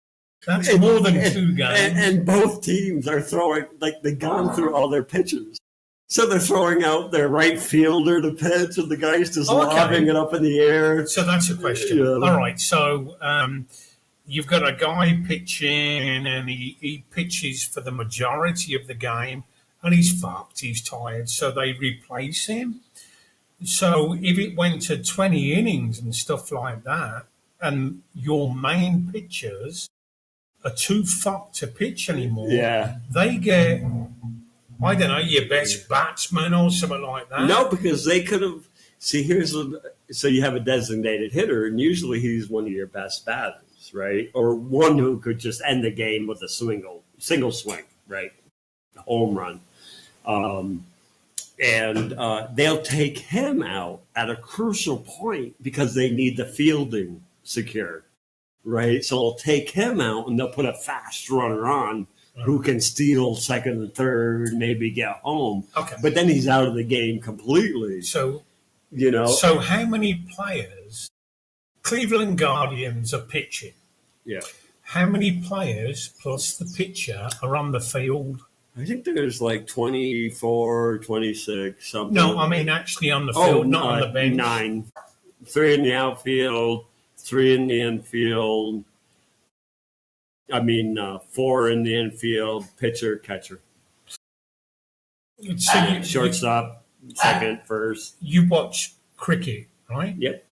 That's more than two games. And both teams are throwing, like, they've gone through all their pitches. So they're throwing out their right fielder to pitch, and the guy's just lobbing it up in the air. So that's a question. Yeah. All right. So you've got a guy pitching, and he pitches for the majority of the game. And he's fucked, he's tired, so they replace him. So if it went to 20 innings and stuff like that, and your main pitchers are too fucked to pitch anymore, they get, I don't know, your best batsman or something like that. No, because they could have, so you have a designated hitter, and usually he's one of your best batters, right? Or one who could just end the game with a single swing, right? Home run. And they'll take him out at a crucial point because they need the fielding secure. right? So they'll take him out and they'll put a fast runner on who can steal second and third, maybe get home. Okay. But then he's out of the game completely. So, So how many players, Cleveland Guardians are pitching? Yeah. How many players plus the pitcher are on the field? I think there's like 24, 26, something. No, I mean actually on the field, not on the bench. 9. 3 in the outfield, 3 in the infield. 4 in the infield, pitcher, catcher. So Shortstop, second, first. You watch cricket, right? Yep.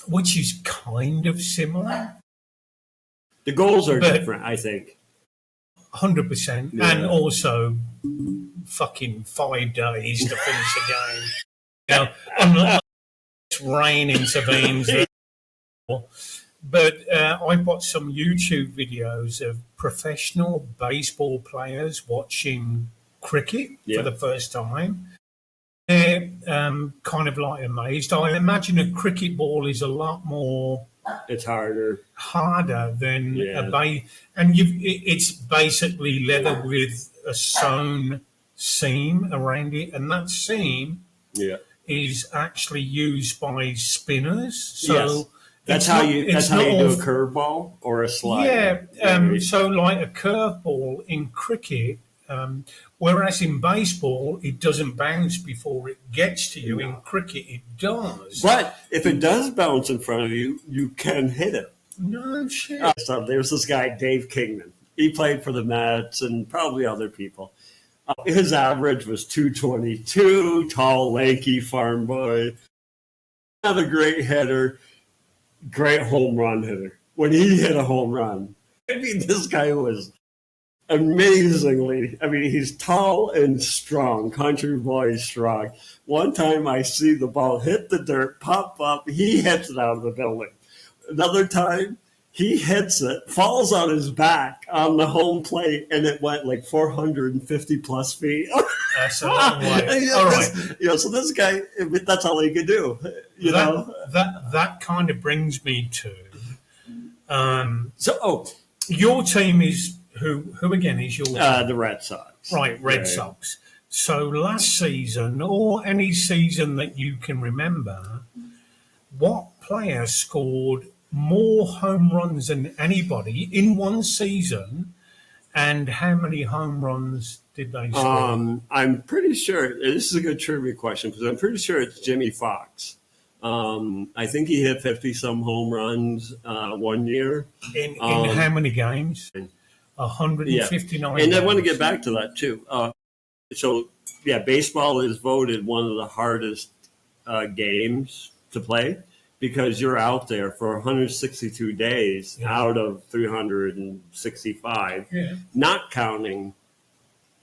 Which is kind of similar. The goals are different, I think. 100%. Yeah. And also fucking 5 days to finish a game. Unless rain intervenes. But I've watched some YouTube videos of professional baseball players watching cricket for the first time. They're kind of like amazed. I imagine a cricket ball is a lot more... It's harder than a base, and it's basically leather with a sewn seam around it, and that seam is actually used by spinners. So that's how you do a curveball or a slider. So like a curveball in cricket. Whereas in baseball, it doesn't bounce before it gets to you. No. In cricket, it does. But if it does bounce in front of you, you can hit it. No shit. So there's this guy, Dave Kingman. He played for the Mets and probably other people. His average was 222, tall, lanky farm boy. Another great hitter, great home run hitter. When he hit a home run, this guy was... amazingly, he's tall and strong, country boy strong. One time I see the ball hit the dirt, pop up, he hits it out of the building. Another time, he hits it, falls on his back on the home plate, and it went like 450 plus feet. That's a long way. All right. So this guy, that's all he could do. That kind of brings me to... your team is... Who again is your team? The Red Sox. Right, Red Sox. So last season, or any season that you can remember, what player scored more home runs than anybody in one season, and how many home runs did they score? I'm pretty sure, this is a good trivia question, because I'm pretty sure it's Jimmy Fox. I think he hit 50-some home runs one year. In how many games? 159. And I want to get back to that too. Baseball is voted one of the hardest games to play because you're out there for 162 days out of 365, not counting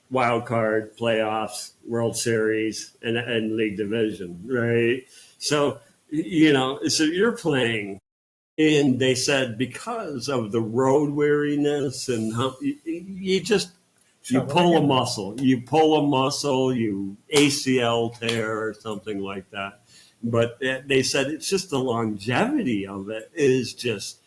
wild card, playoffs, World Series, and league division, right? So, so you're playing. And they said because of the road weariness and you pull a muscle, you ACL tear or something like that. But they said it's just the longevity of it is just.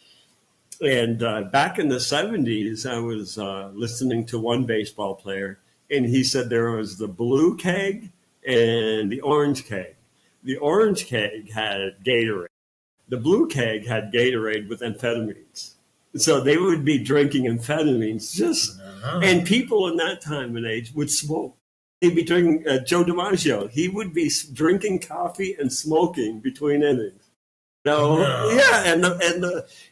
And back in the 70s, I was listening to one baseball player, and he said there was the blue keg and the orange keg. The orange keg had Gatorade. The blue keg had Gatorade with amphetamines. So they would be drinking amphetamines and people in that time and age would smoke. He'd be drinking, Joe DiMaggio, he would be drinking coffee and smoking between innings. And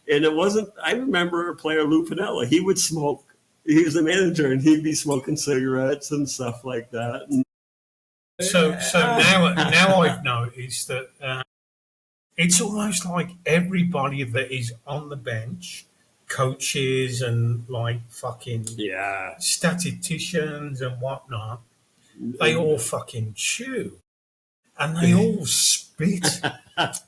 it wasn't, I remember a player, Lou Piniella, he would smoke. He was the manager and he'd be smoking cigarettes and stuff like that. So now I've noticed that it's almost like everybody that is on the bench, coaches and like fucking statisticians and whatnot, they all fucking chew and they all spit.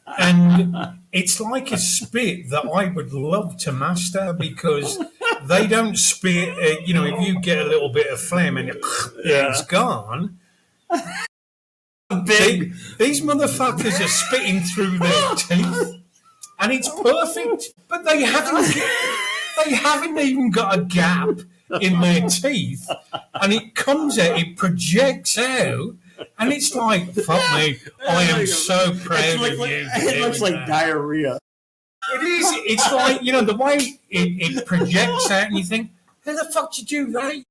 And it's like a spit that I would love to master because they don't spit, if you get a little bit of phlegm and it's gone. These motherfuckers are spitting through their teeth. and it's perfect. But they haven't even got a gap in their teeth, and it comes out, it projects out, and it's like, fuck me, I am so proud of you. It looks like diarrhea. It is. It's like, the way it projects out, and you think, how the fuck did you do that?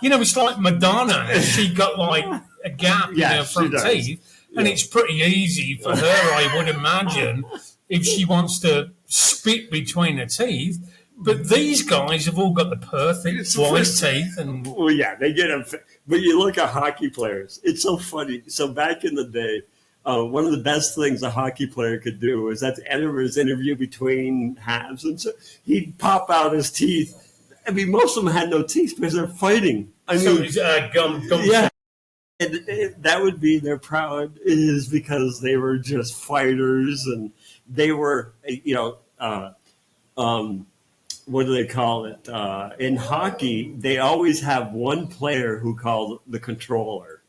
It's like Madonna. She got like a gap in her front teeth, and it's pretty easy for her, I would imagine, if she wants to spit between her teeth. But these guys have all got the perfect white teeth, and well, yeah, they get them. But you look at hockey players; it's so funny. So back in the day, one of the best things a hockey player could do was at the end of his interview between halves, and so he'd pop out his teeth. I mean, most of them had no teeth because they're fighting. I mean, gum. Yeah, and that would be their proud is because they were just fighters, and they were, what do they call it? In hockey, they always have one player who called the controller.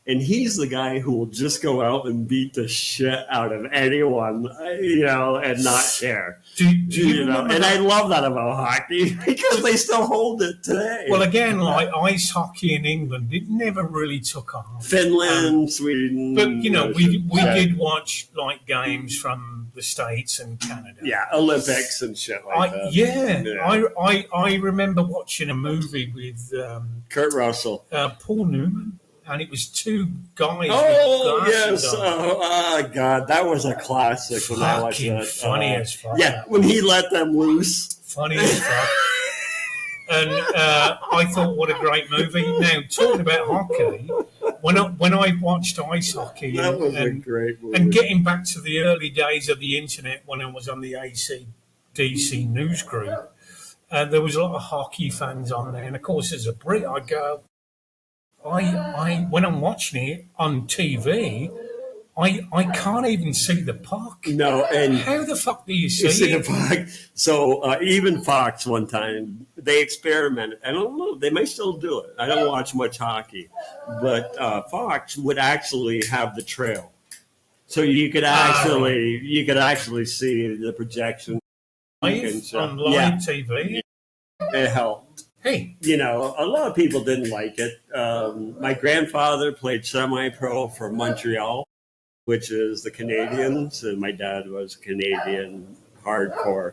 And he's the guy who will just go out and beat the shit out of anyone, and not care. Do you know? And I love that about hockey because they still hold it today. Well, again, like ice hockey in England, it never really took off. Finland, Sweden. But, we did watch, like, games from the States and Canada. Yeah, Olympics and shit like that. Yeah. I remember watching a movie with Kurt Russell. Paul Newman. And it was two guys. Oh, yes. Oh, God. That was a classic when I watched that. Funny as fuck. Yeah, when he let them loose. Funny as fuck. And I thought, what a great movie. Now, talking about hockey, when I watched ice hockey. That was a great movie. And getting back to the early days of the internet when I was on the ACDC news group, there was a lot of hockey fans on there. And, of course, as a Brit, I go, I when I'm watching it on TV, I can't even see the puck. No, and how the fuck do you see the puck? So even Fox one time they experimented. I don't know. They may still do it. I don't watch much hockey, but Fox would actually have the trail, so you could actually see the projection on live TV. It helped. Hey, a lot of people didn't like it. My grandfather played semi-pro for Montreal, which is the Canadians, and my dad was Canadian hardcore.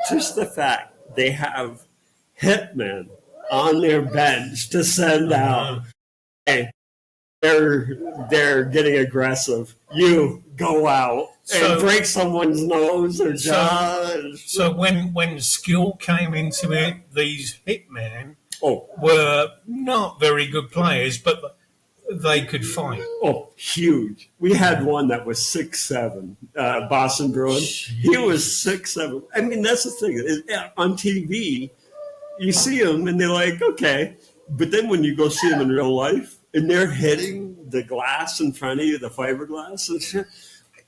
Just the fact they have hitmen on their bench to send out, hey, they're getting aggressive. You go out and break someone's nose or jaw. So when skill came into it, these hitmen were not very good players, but they could fight. Oh, huge. We had one that was 6'7", Boston Bruin. He was 6'7". I mean, that's the thing. On TV, you see them and they're like, okay. But then when you go see them in real life, and they're hitting the glass in front of you, the fiberglass and shit.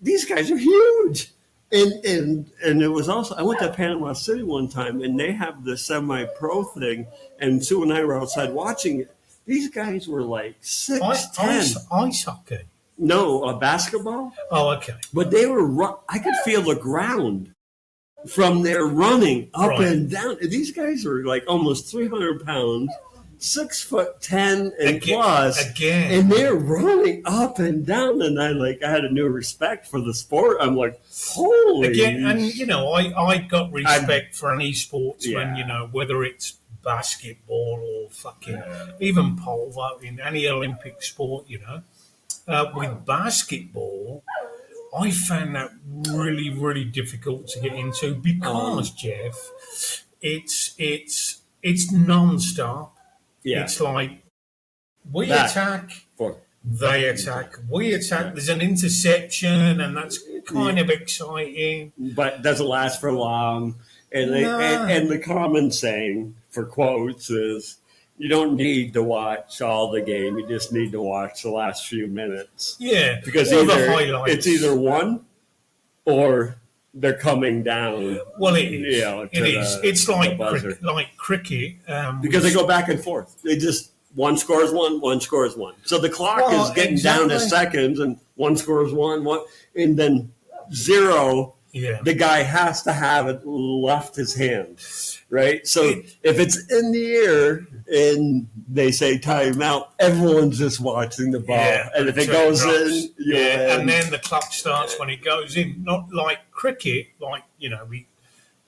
These guys are huge. And it was also, I went to Panama City one time, and they have the semi-pro thing, and Sue and I were outside watching it. These guys were like 6'10". Ice hockey? No, basketball. Oh, okay. But they were, I could feel the ground from their running up and down. These guys are like almost 300 pounds. 6'10" and plus, and they're running up and down, and I had a new respect for the sport. I'm like, holy! And I got respect for any sportsman. Whether it's basketball or fucking even pole vaulting, any Olympic sport. With basketball, I found that really, really difficult to get into because Jeff, it's non-stop. Yeah. It's like we attack, they attack, we attack. There's an interception, and that's kind of exciting. But it doesn't last for long. And the common saying, for quotes, is you don't need to watch all the game. You just need to watch the last few minutes. Yeah. Because it's either one or they're coming down. Well, it is. It's like cricket. Because they go back and forth. They just, one scores one scores one. So the clock is getting down to seconds, and one scores one, and then zero, Yeah. the guy has to have it left his hand, right? So if it's in the air and they say timeout, everyone's just watching the ball. Yeah, and if it until goes drops. in, you're Yeah, in. and then the clock starts when it goes in. Not like cricket, like, we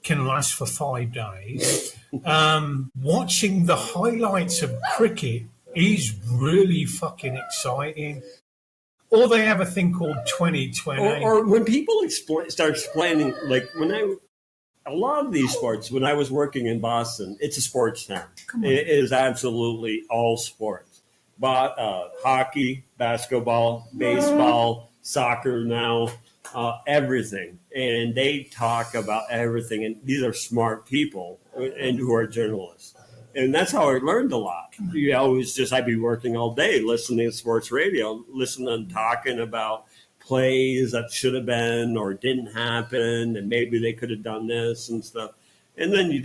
can last for 5 days. Watching the highlights of cricket is really fucking exciting. Or they have a thing called 2020. Or when people start explaining, like a lot of these sports, when I was working in Boston, it's a sports town. It is absolutely all sports. But hockey, basketball, baseball, soccer now, everything. And they talk about everything. And these are smart people and who are journalists. And that's how I learned a lot. I'd be working all day listening to sports radio, listening, talking about plays that should have been or didn't happen, and maybe they could have done this and stuff. And then you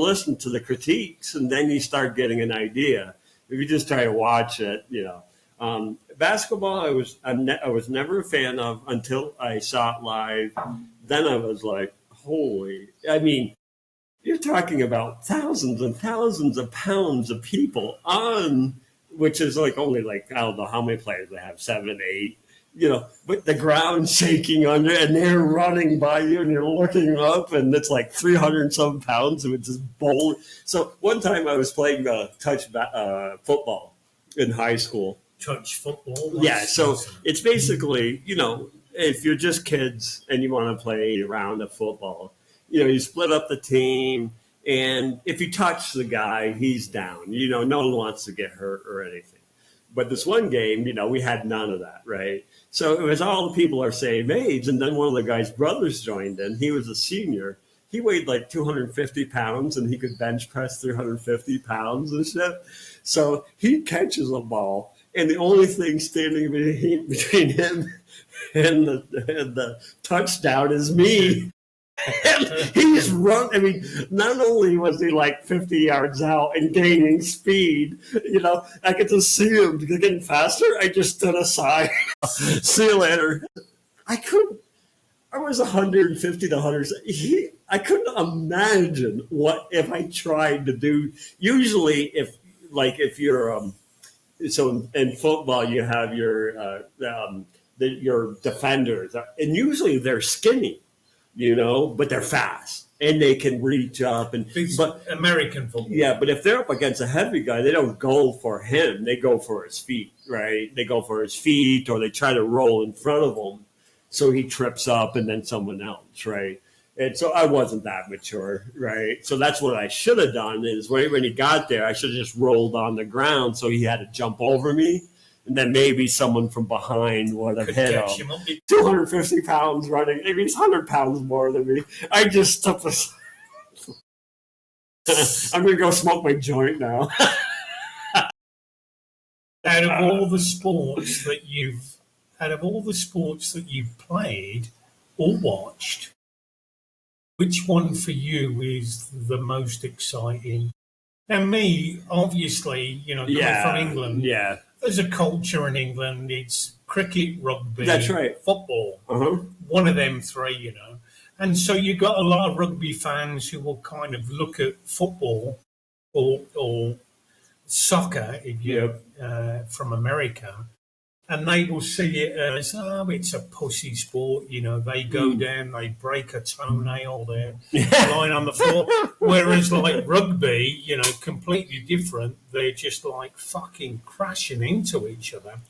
listen to the critiques, and then you start getting an idea. If you just try to watch it, basketball, I was never a fan of until I saw it live. Then I was like, holy! I mean, you're talking about thousands and thousands of pounds of people on, which is only I don't know how many players they have, 7, 8, but the ground shaking under, and they're running by you, and you're looking up, and it's like 300 and some pounds, and it's just bold. So one time I was playing touch football in high school. Touch football? Yeah, so it's basically, if you're just kids and you want to play a round of football, you split up the team, and if you touch the guy, he's down. No one wants to get hurt or anything. But this one game, we had none of that, right? So it was all the people our same age, and then one of the guy's brothers joined in. He was a senior. He weighed like 250 pounds, and he could bench press 350 pounds and shit. So he catches a ball, and the only thing standing between him and the touchdown is me. And he's run. I mean, not only was he like 50 yards out and gaining speed, I could just see him getting faster. I just stood aside. See you later. I was 150 to 100. I couldn't imagine what if I tried to do. Usually, if you're so in football, you have your defenders, and usually they're skinny. But they're fast and they can reach up but American football. Yeah, but if they're up against a heavy guy, they don't go for him. They go for his feet, right? They go for his feet, or they try to roll in front of him so he trips up and then someone else, right? And so I wasn't that mature, right? So that's what I should have done is when he got there, I should have just rolled on the ground so he had to jump over me. And then maybe someone from behind would have hit him. 250 pounds running. Maybe he's 100 pounds more than me. I just took this. I'm going to go smoke my joint now. Out of all the sports that you've played or watched, which one for you is the most exciting? Now, me, obviously, coming from England. Yeah. There's a culture in England. It's cricket, rugby, that's right, football. Uh-huh. One of them three, And so you got a lot of rugby fans who will kind of look at football or soccer, if you're from America, and they will see it as, it's a pussy sport. They go down, they break a toenail, they're lying on the floor. Whereas like rugby, completely different. They're just like fucking crashing into each other.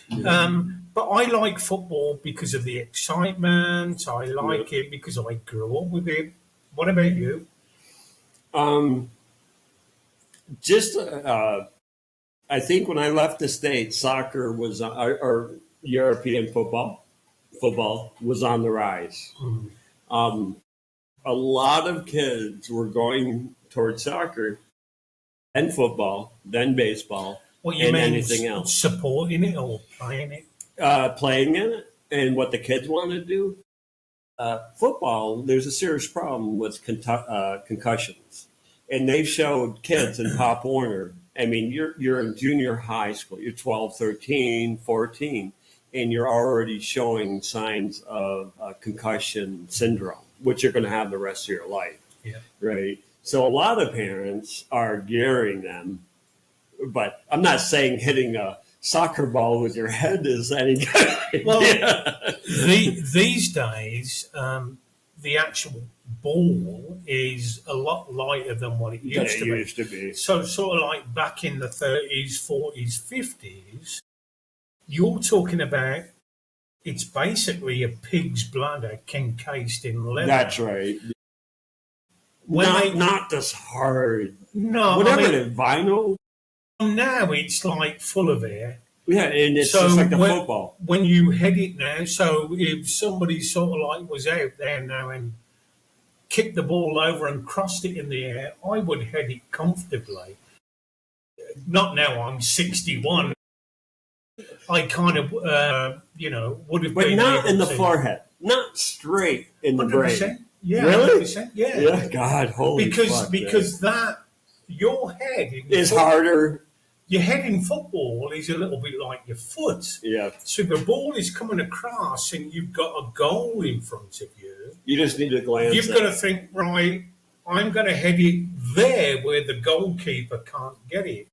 But I like football because of the excitement. I like it because I grew up with it. What about you? I think when I left the States, soccer was, or European football was on the rise. Mm-hmm. A lot of kids were going towards soccer, then football, then baseball, and anything else. Supporting it or playing it? Playing in it, and what the kids want to do. Football, there's a serious problem with concussions. And they showed kids in Pop Warner. I mean, you're in junior high school. You're 12, 13, 14. and you're already showing signs of concussion syndrome, which you're going to have the rest of your life. Yeah. Right. So a lot of parents are gearing them, but I'm not saying hitting a soccer ball with your head is any good. Well, these days, the actual ball is a lot lighter than what it used to be. So sort of like back in the 30s, 40s, 50s, you're talking about it's basically a pig's bladder encased in leather. That's right. Not this hard. No. Whatever it is, vinyl. Now it's like full of air. Yeah, and it's just like the football. When you head it now, so if somebody sort of like was out there now and kicked the ball over and crossed it in the air, I would head it comfortably. Not now, I'm 61. I kind of, would have been. But not in the forehead. Not straight in the 100%. brain. Yeah, really? 100%, yeah. Yeah, God, holy fuck. Because that, your head is harder. Your head in football is a little bit like your foot. Yeah. So the ball is coming across and you've got a goal in front of you. You just need to glance. You've got to think, right, I'm going to head it there where the goalkeeper can't get it.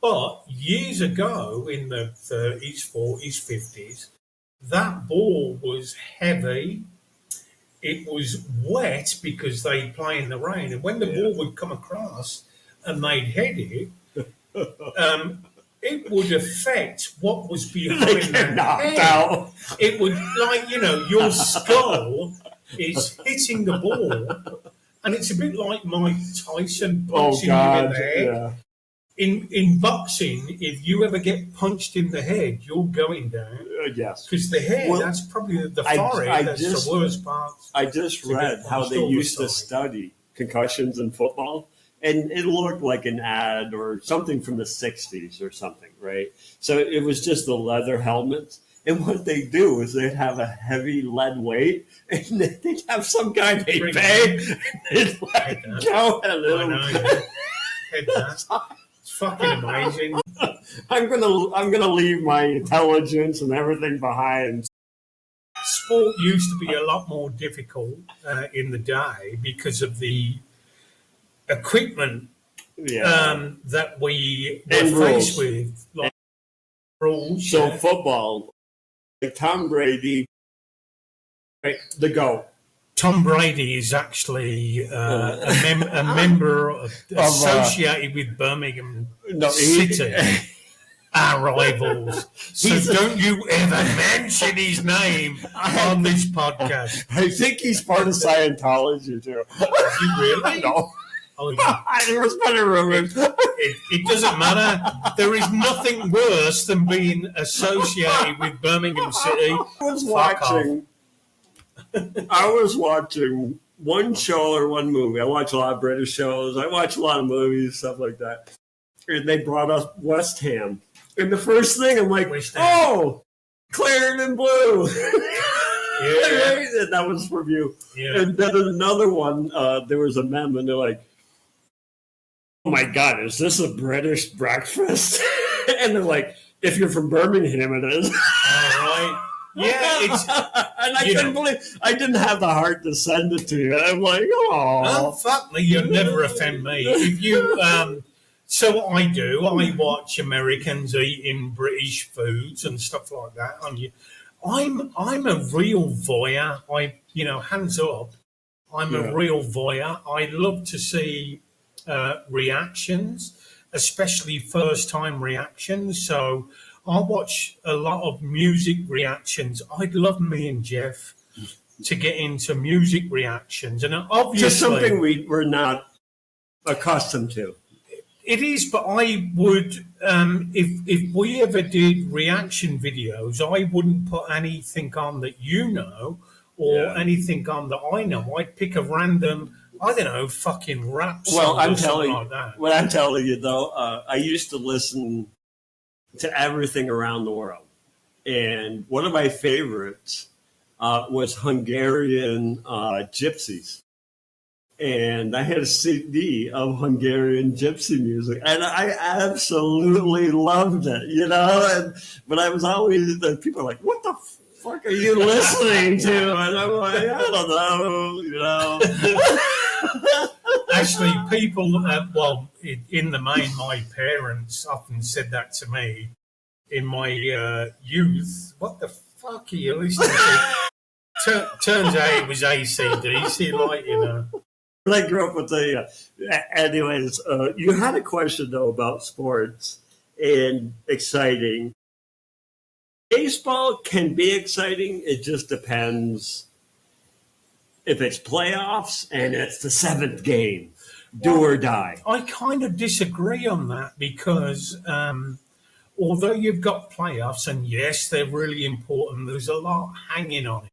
But years ago, in the 30s, 40s, 50s, that ball was heavy. It was wet because they play in the rain. And when the ball would come across and they'd head it, it would affect what was behind the head. Out. It would, your skull is hitting the ball, and it's a bit like Mike Tyson punching you in the head. Yeah. In boxing, if you ever get punched in the head, you're going down. Yes. Because the head, that's probably the forehead, that's the worst part. I just read how they used to study concussions in football. And it looked like an ad or something from the 60s or something, right? So it was just the leather helmets. And what they do is they'd have a heavy lead weight, and they'd have some guy they pay, and they'd let go. It's fucking amazing. I'm gonna leave my intelligence and everything behind. Sport used to be a lot more difficult in the day because of the equipment that we were faced with, like rules. So football, like Tom Brady, the GOAT. Tom Brady is actually a member associated with Birmingham City, our rivals. So don't you ever mention his name on this podcast. I think he's part of Scientology too. Is he really? No. Oh, yeah. There's better rumors. It doesn't matter. There is nothing worse than being associated with Birmingham City. I was watching one show or one movie. I watch a lot of British shows. I watch a lot of movies, stuff like that. And they brought up West Ham. And the first thing, I'm like, oh, Clarendon Blue. Yeah. And that was from you. Yeah. And then another one, there was a meme, and they're like, oh my God, is this a British breakfast? And they're like, if you're from Birmingham, it is. All right. Yeah, it's. And I couldn't believe I didn't have the heart to send it to you. I'm like, oh, fuck me, you'll never offend me. If you, so what I do, I watch Americans eating British foods and stuff like that. I'm a real voyeur. Hands up. I'm a real voyeur. I love to see reactions, especially first-time reactions. So I watch a lot of music reactions. I'd love me and Jeff to get into music reactions, and obviously, just something we're not accustomed to. It is, but I would, if we ever did reaction videos, I wouldn't put anything on that or anything on that I know. I'd pick a random, I don't know, fucking rap song or something like that. What I'm telling you, though, I used to listen to everything around the world. And one of my favorites was Hungarian gypsies. and I had a CD of Hungarian gypsy music, and I absolutely loved it, but I was always, the people are like, what the fuck are you listening to? And I'm like, I don't know. Actually, people, in the main, my parents often said that to me in my youth. What the fuck are you listening to? Turns out it was AC/DC, I grew up with anyways, you had a question, though, about sports and exciting. Baseball can be exciting. It just depends if it's playoffs and it's the seventh game, do or die. I kind of disagree on that because although you've got playoffs, and yes, they're really important, there's a lot hanging on it.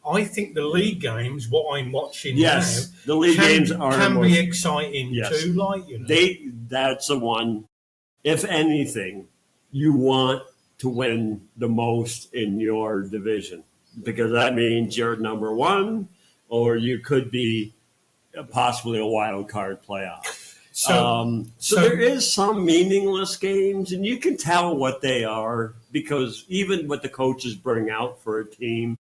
I think the league games, what I'm watching now, the league games can be exciting too. That's the one. If anything, you want to win the most in your division because that means you're number one, or you could be possibly a wild card playoff. So there is some meaningless games, and you can tell what they are because even what the coaches bring out for a team,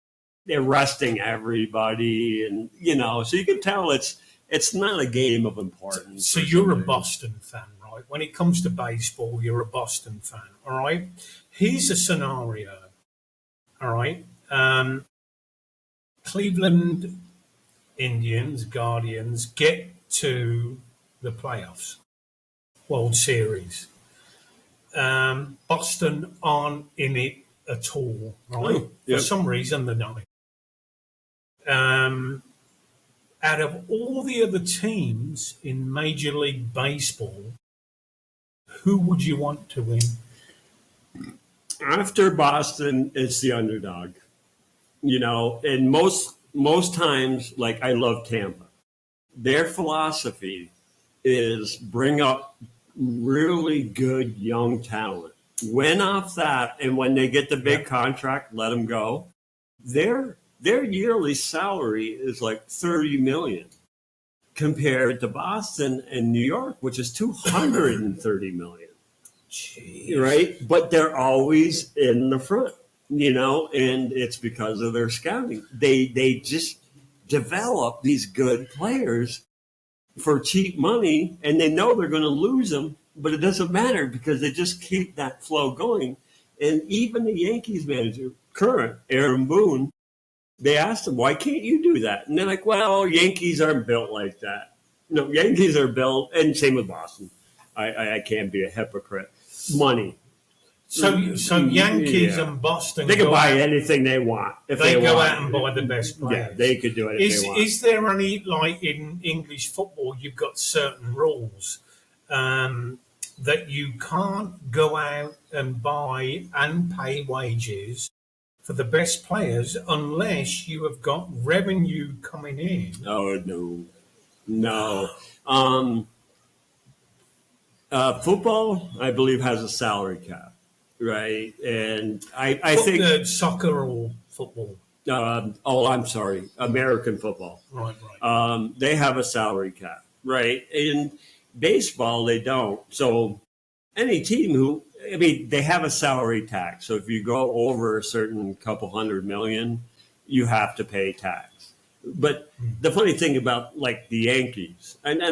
they're resting everybody, and so you can tell it's not a game of importance. So you're a Boston fan, right? When it comes to baseball, you're a Boston fan, all right? Here's a scenario, all right? Cleveland Indians, Guardians get to the playoffs, World Series. Boston aren't in it at all, right? For some reason, they're not. Out of all the other teams in Major League Baseball, who would you want to win? After Boston, it's the underdog. And most times, like I love Tampa. Their philosophy is bring up really good young talent. Win off that, and when they get the big contract, let them go. Their yearly salary is like $30 million compared to Boston and New York, which is $230 million. Jeez. Right? But they're always in the front, and it's because of their scouting. They just develop these good players for cheap money, and they know they're going to lose them, but it doesn't matter because they just keep that flow going. And even the Yankees manager, current Aaron Boone, they asked him, why can't you do that? And they're like, well, Yankees aren't built like that. No, Yankees are built, and same with Boston. I can't be a hypocrite. Money. So Yankees and Boston, they can buy anything they want if they go want. out and buy the best players. Yeah, they could do it if they want. Is there any, like in English football, you've got certain rules that you can't go out and buy and pay wages for the best players unless you have got revenue coming in? Oh, no. Football, I believe, has a salary cap, right? And I think soccer or football. I'm sorry, American football. Right. They have a salary cap, right? In baseball, they don't. So any team they have a salary tax. So if you go over a certain couple $100 million, you have to pay tax. But the funny thing about like the Yankees, and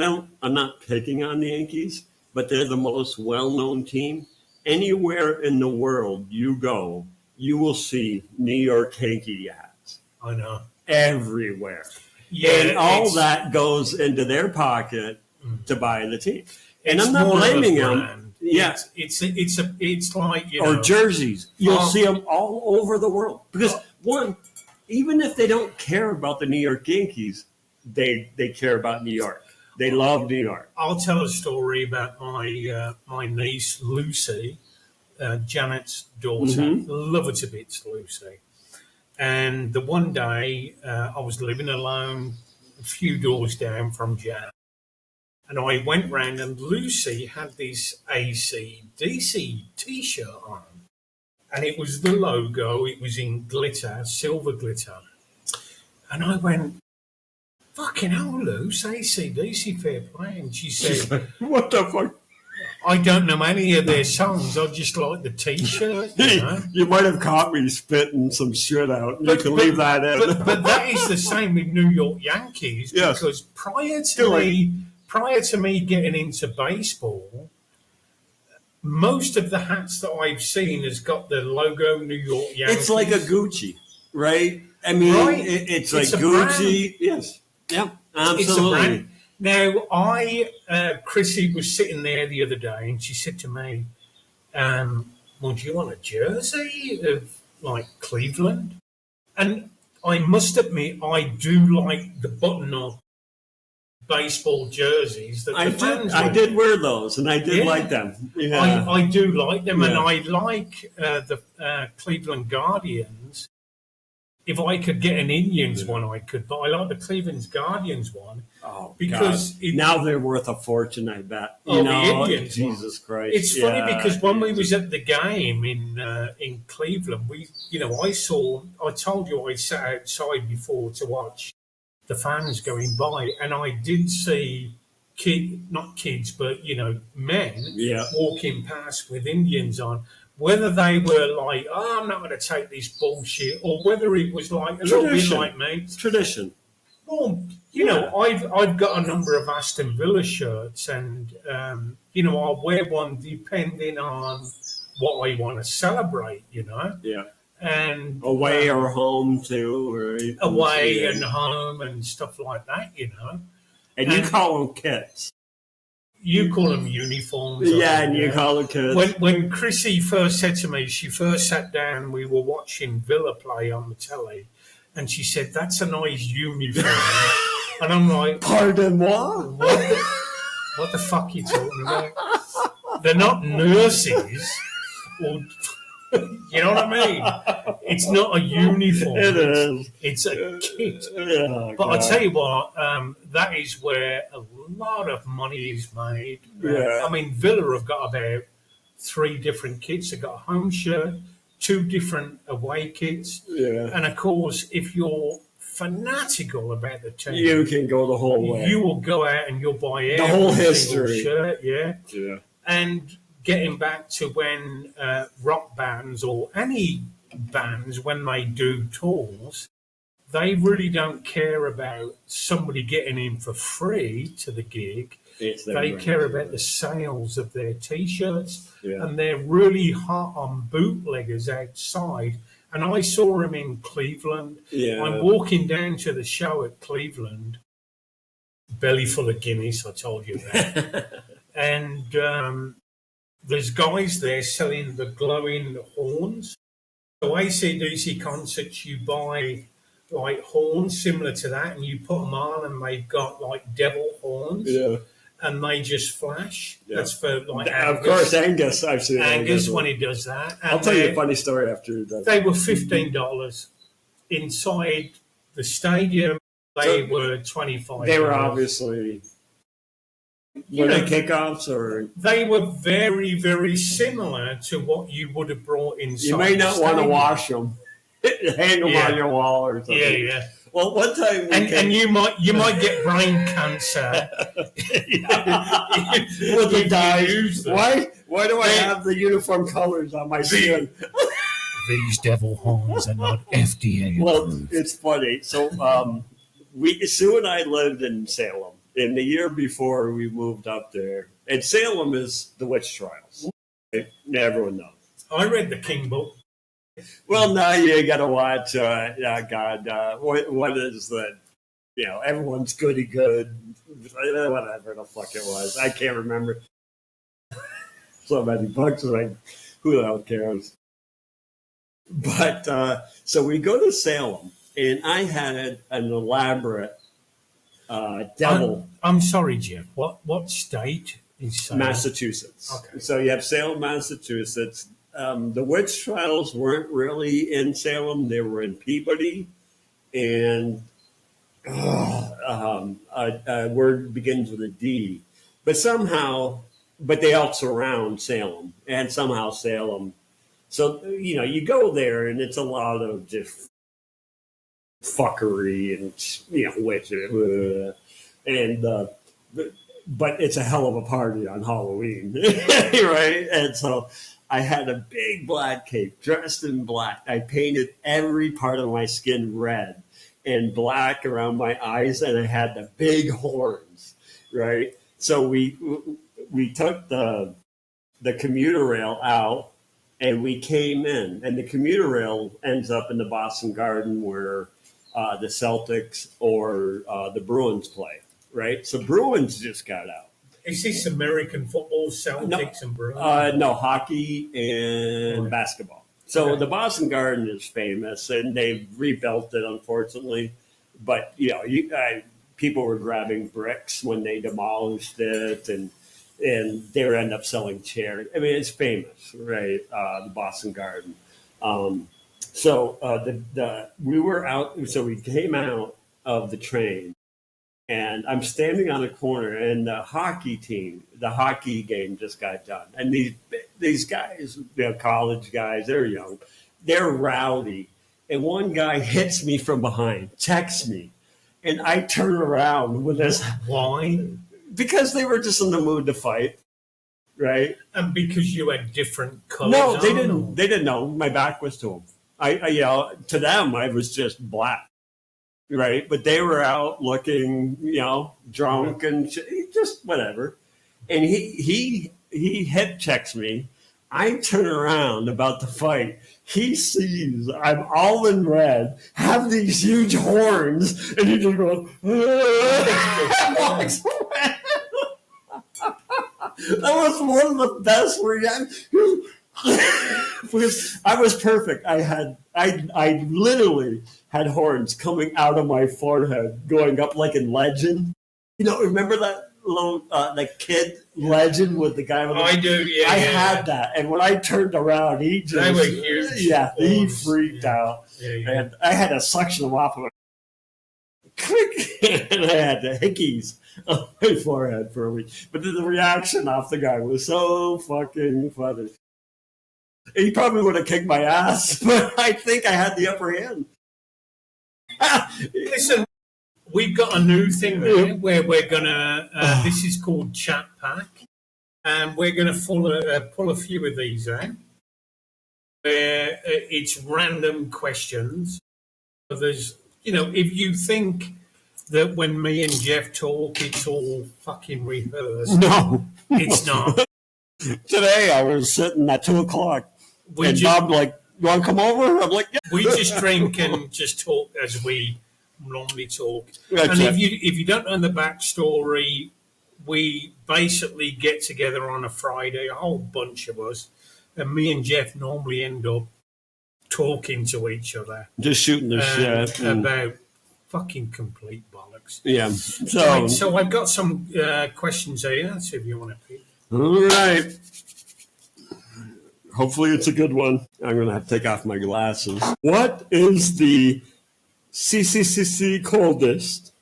I'm not picking on the Yankees, but they're the most well-known team. Anywhere in the world you go, you will see New York Yankee hats. I know. Everywhere. Yeah, and all that goes into their pocket to buy the team. And I'm not blaming them. Yeah. It's like, or jerseys. You'll see them all over the world. Because even if they don't care about the New York Yankees, they care about New York. They love New York. I'll tell a story about my niece, Lucy, Janet's daughter. Mm-hmm. Love her to bits, Lucy. And the one day I was living alone a few doors down from Janet. And I went round and Lucy had this AC/DC T-shirt on. And it was the logo. It was in glitter, silver glitter. And I went, fucking hell, Luce, AC/DC fair play. And she said, What the fuck? I don't know any of their songs. I just like the T-shirt, you know. You might have caught me spitting some shit out. You can leave that in. But that is the same with New York Yankees, Yes. because prior to me getting into baseball, most of the hats that I've seen has got the logo New York Yankees. It's like a Gucci, right? I mean, Right. it's It's like a Gucci. Yes. Yep. It's a Absolutely. brand. Now, Chrissy was sitting there the other day, and she said to me, "Well, do you want a jersey of like Cleveland?" And I must admit, I do like the button-up baseball jerseys that the fans I wear. did wear those, and I did Yeah. like them. Yeah. I do like them, and Yeah. I like the Cleveland Guardians. If I could get an Indians one, I could, but I like the Cleveland Guardians one. Oh, Because God. it- now they're worth a forfortune, I bet. Oh, You the know, Indians Jesus Christ. It's funny Yeah. because when we was at the game in Cleveland, I told you I sat outside before to watch the fans going by, and I did see not kids, but men Yeah. walking past with Indians on. Whether they were like, "Oh, I'm not going to take this bullshit," or whether it was like a little bit Tradition. like me. Tradition. Well, I've got a number of Aston Villa shirts, and I'll wear one depending on what I want to celebrate, Yeah. and Away or home, too. Right? away Yeah. and home and stuff like that, And you and- call them kits. You call them uniforms. Yeah, and you call them kits. When Chrissy first said to me, she first sat down, we were watching Villa play on the telly, and she said, "That's a nice uniform." And I'm like, Pardon moi? what the fuck are you talking about? They're not nurses. Or, you know what I mean? It's not a uniform. It is. It's a kit. Yeah, But I tell you what, that is where a lot of money is made. Yeah. I mean, Villa have got about 3 different kits. They've got a home shirt, 2 different away kits. Yeah. And of course, if you're fanatical about the team, You can go the whole way. you will go out and you'll buy every whole single history. shirt, yeah. Yeah. And getting back to when rock bands or any bands, when they do tours, they really don't care about somebody getting in for free to the gig. It's their They brand. care about the sales of their T-shirts, Yeah. and they're really hot on bootleggers outside. And I saw them in Cleveland. Yeah. I'm walking down to the show at Cleveland, belly full of Guinness, I told you that. And there's guys there selling the glowing horns. So AC/DC concerts, you buy like horns similar to that, and you put them on, and they've got like devil horns, Yeah. and they just flash. Yeah. That's for like Of course, Angus. I've seen Angus when he does that. And I'll tell you a funny story after you're done. they were $15 inside the stadium. They were $25. They were obviously. Were they kickoffs or? They were very, very similar to what you would have brought inside. You may not the want to stadium. wash them. Hang them Yeah. on your wall or something. Yeah, yeah. Well, one time we And you might get brain cancer. with the if you dyes. use them. Why do I have the uniform colors on my skin? These devil horns are not FDA. Well, it's funny. So, Sue and I lived in Salem. In the year before we moved up there, and Salem is the witch trials. Right? Everyone knows. I read the King book. Well, now you got to watch. What is that? Everyone's goody good. Whatever the fuck it was, I can't remember. So many books, like who the hell cares? But so we go to Salem, and I had an elaborate devil. I'm sorry, Jim. What state is Salem? Massachusetts. Okay. So you have Salem, Massachusetts. The witch trials weren't really in Salem; they were in Peabody, and a word begins with a D. But they all surround Salem, and somehow Salem. So you go there, and it's a lot of just fuckery and witches, and but it's a hell of a party on Halloween, right? And so I had a big black cape, dressed in black. I painted every part of my skin red and black around my eyes, and I had the big horns, right? So we took the commuter rail out, and we came in, and the commuter rail ends up in the Boston Garden where the Celtics or the Bruins play, right? So Bruins just got out. Is this American football, Celtics and Bruins? No, hockey and basketball. So the Boston Garden is famous, and they've rebuilt it, unfortunately. But people were grabbing bricks when they demolished it, and they would end up selling chairs. I mean, it's famous, right? The Boston Garden. We were out. So we came out of the train, and I'm standing on a corner, and the hockey game just got done. And these guys, college guys, they're young, they're rowdy. And one guy hits me from behind, checks me, and I turn around with this. Why? Because they were just in the mood to fight, right? And because you had different colors. No, they didn't. They didn't know. My back was to them. To them, I was just black, right? But they were out looking, drunk and just whatever. And he head checks me. I turn around about to fight. He sees I'm all in red, have these huge horns, and he just goes, and walks away. That was one of the best reactions. Because I was perfect. I literally had horns coming out of my forehead, going up like in Legend. Remember that little kid Legend with the guy with I do, yeah. I had that, and when I turned around, he just they were huge. Yeah, he freaked out, yeah. and I had to suction him off of it. And I had the hickeys on my forehead for a week. But the reaction off the guy was so fucking funny. He probably would have kicked my ass, but I think I had the upper hand. Listen, we've got a new thing there where we're going to, this is called Chat Pack, and we're going to pull a few of these out. It's random questions. So there's, if you think that when me and Jeff talk, it's all fucking rehearsed. No. It's not. Today I was sitting at 2:00. And Bob you want to come over? I'm like, yeah. We just drink and just talk as we normally talk. That's and it. if you don't know the backstory, we basically get together on a Friday, a whole bunch of us, and me and Jeff normally end up talking to each other. Just shooting the shit. About fucking complete bollocks. Yeah. So I've got some questions here, so if you want to pick. All right. Hopefully it's a good one. I'm going to have to take off my glasses. What is the CCCC coldest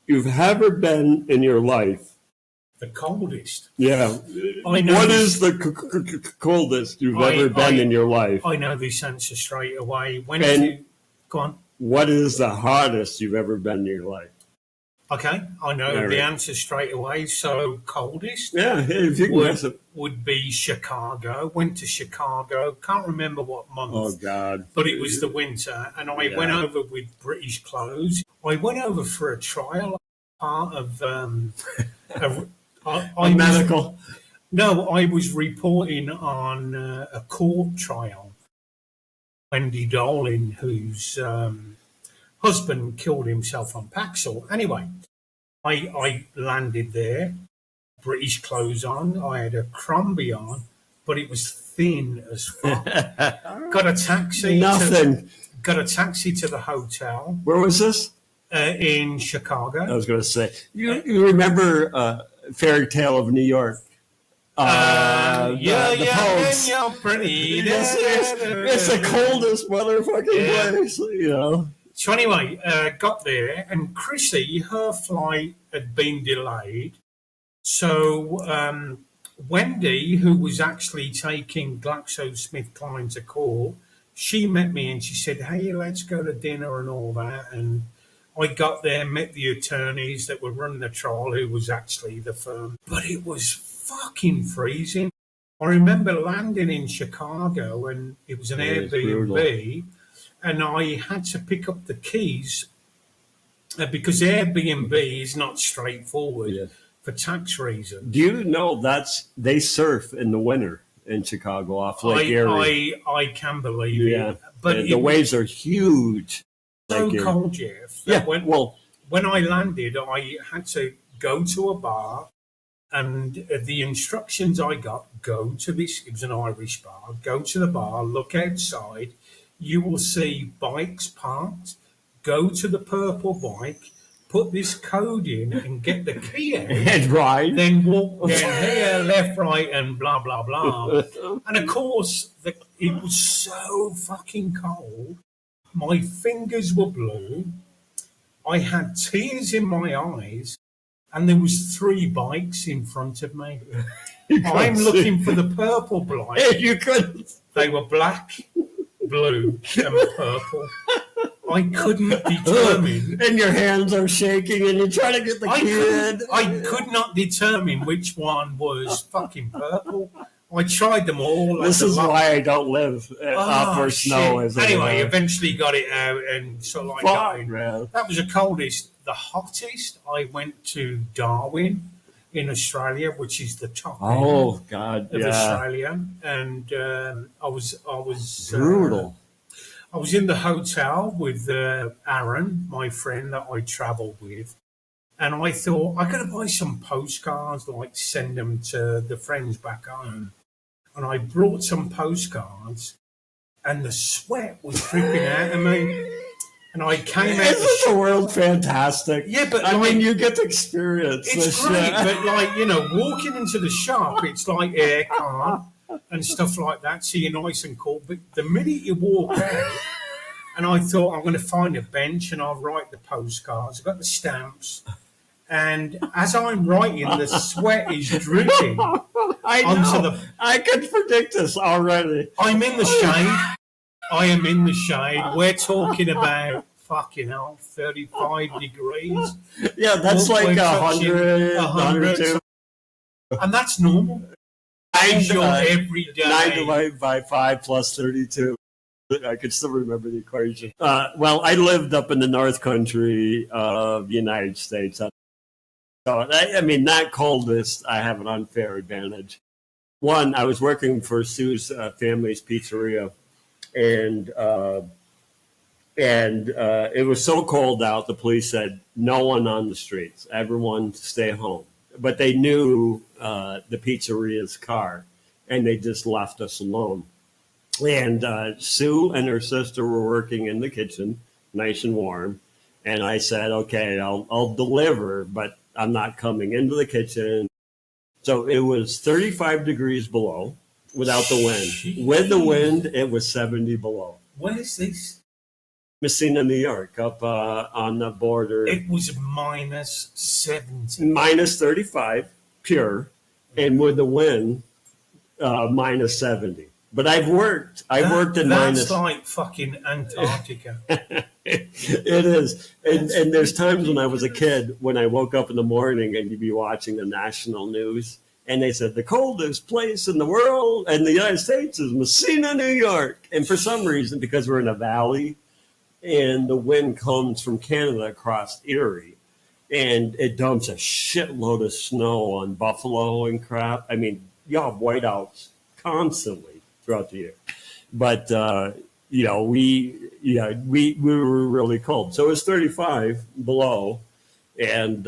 you've ever been in your life? The coldest? Yeah. I know what is the coldest you've ever been in your life? I know this answer straight away. Go on. What is the hottest you've ever been in your life? Okay, I know the answer straight away. So coldest? Yeah, if you can guess it. Would be Chicago. Went to Chicago. Can't remember what month. Oh, God. But it was the winter. And I went over with British clothes. I went over for a trial. Part of medical. No, I was reporting on a court trial. Wendy Dolan, whose husband killed himself on Paxil. Anyway, I landed there, British clothes on. I had a Crombie on, but it was thin as fuck. Got a taxi. Got a taxi to the hotel. Where was this? In Chicago. I was going to say, you remember Fairy Tale of New York? The Post. Pretty. It's the coldest motherfucking place, So anyway, got there, and Chrissy, her flight had been delayed. So Wendy, who was actually taking GlaxoSmithKline to court, she met me and she said, "Hey, let's go to dinner and all that." And I got there, met the attorneys that were running the trial, who was actually the firm. But it was fucking freezing. I remember landing in Chicago and it was an Airbnb, and I had to pick up the keys because Airbnb is not straightforward for tax reasons. Do you know they surf in the winter in Chicago off Lake Erie? I can believe it. But the waves are huge. So cold, Jeff. When I landed, I had to go to a bar, and the instructions I got: go to this. It was an Irish bar. Go to the bar, look outside. You will see bikes parked. Go to the purple bike, put this code in, and get the key out. Right. Then walk down here, left, right, and blah blah blah. And of course, it was so fucking cold. My fingers were blue. I had tears in my eyes, and there was 3 bikes in front of me. I'm looking for the purple bike. You couldn't. They were black, blue, and purple. I couldn't determine. And your hands are shaking, and you're trying to get the key in. I could not determine which one was fucking purple. I tried them all. This is why I don't live up where snow is. Anyway, eventually got it out and sort of that was the coldest. The hottest, I went to Darwin in Australia, which is the top end of Australia, and I was brutal. I was in the hotel with Aaron, my friend that I travelled with, and I thought I got to buy some postcards, like send them to the friends back home. And I brought some postcards, and the sweat was dripping out of me. And I came out. Isn't the world fantastic? Yeah, but I mean, you get to experience it's this great, shit. but walking into the shop, it's like aircon and stuff like that, so you're nice and cool. But the minute you walk out, and I thought I'm going to find a bench and I'll write the postcards. I've got the stamps. And as I'm writing, the sweat is dripping. I can predict this already. I'm in the shade. I am in the shade. We're talking about fucking hell, 35 degrees. Yeah, that's like 100, 102. And that's normal. Every day. 9 divided by 5 plus 32. I can still remember the equation. Well, I lived up in the North Country of the United States. So, I mean, that coldest, I have an unfair advantage. One, I was working for Sue's family's pizzeria, and it was so cold out, the police said, no one on the streets, everyone stay home. But they knew the pizzeria's car, and they just left us alone. And Sue and her sister were working in the kitchen, nice and warm. And I said, okay, I'll deliver, but I'm not coming into the kitchen. So it was 35 degrees below without the wind. Jeez. With the wind, it was 70 below. What is this? Messina, New York, up on the border. It was minus 70. Minus 35, pure. And with the wind, minus 70. But I worked in minus. That's like fucking Antarctica. It is. And there's times when I was a kid, when I woke up in the morning and you'd be watching the national news, and they said the coldest place in the world and the United States is Messina, New York. And for some reason, because we're in a valley and the wind comes from Canada across Erie, and it dumps a shitload of snow on Buffalo and crap. I mean, you have whiteouts constantly throughout the year. But, we were really cold. So it was 35 below, and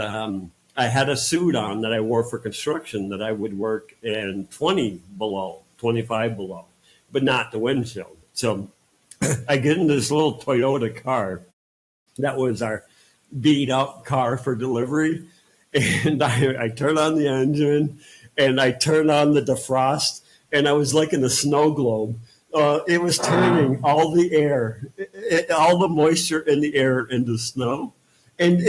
I had a suit on that I wore for construction that I would work in 20 below, 25 below, but not the windshield. So I get in this little Toyota car. That was our beat up car for delivery. And I turn on the engine and I turn on the defrost, and I was like in a snow globe. It was turning all the air, all the moisture in the air into snow. And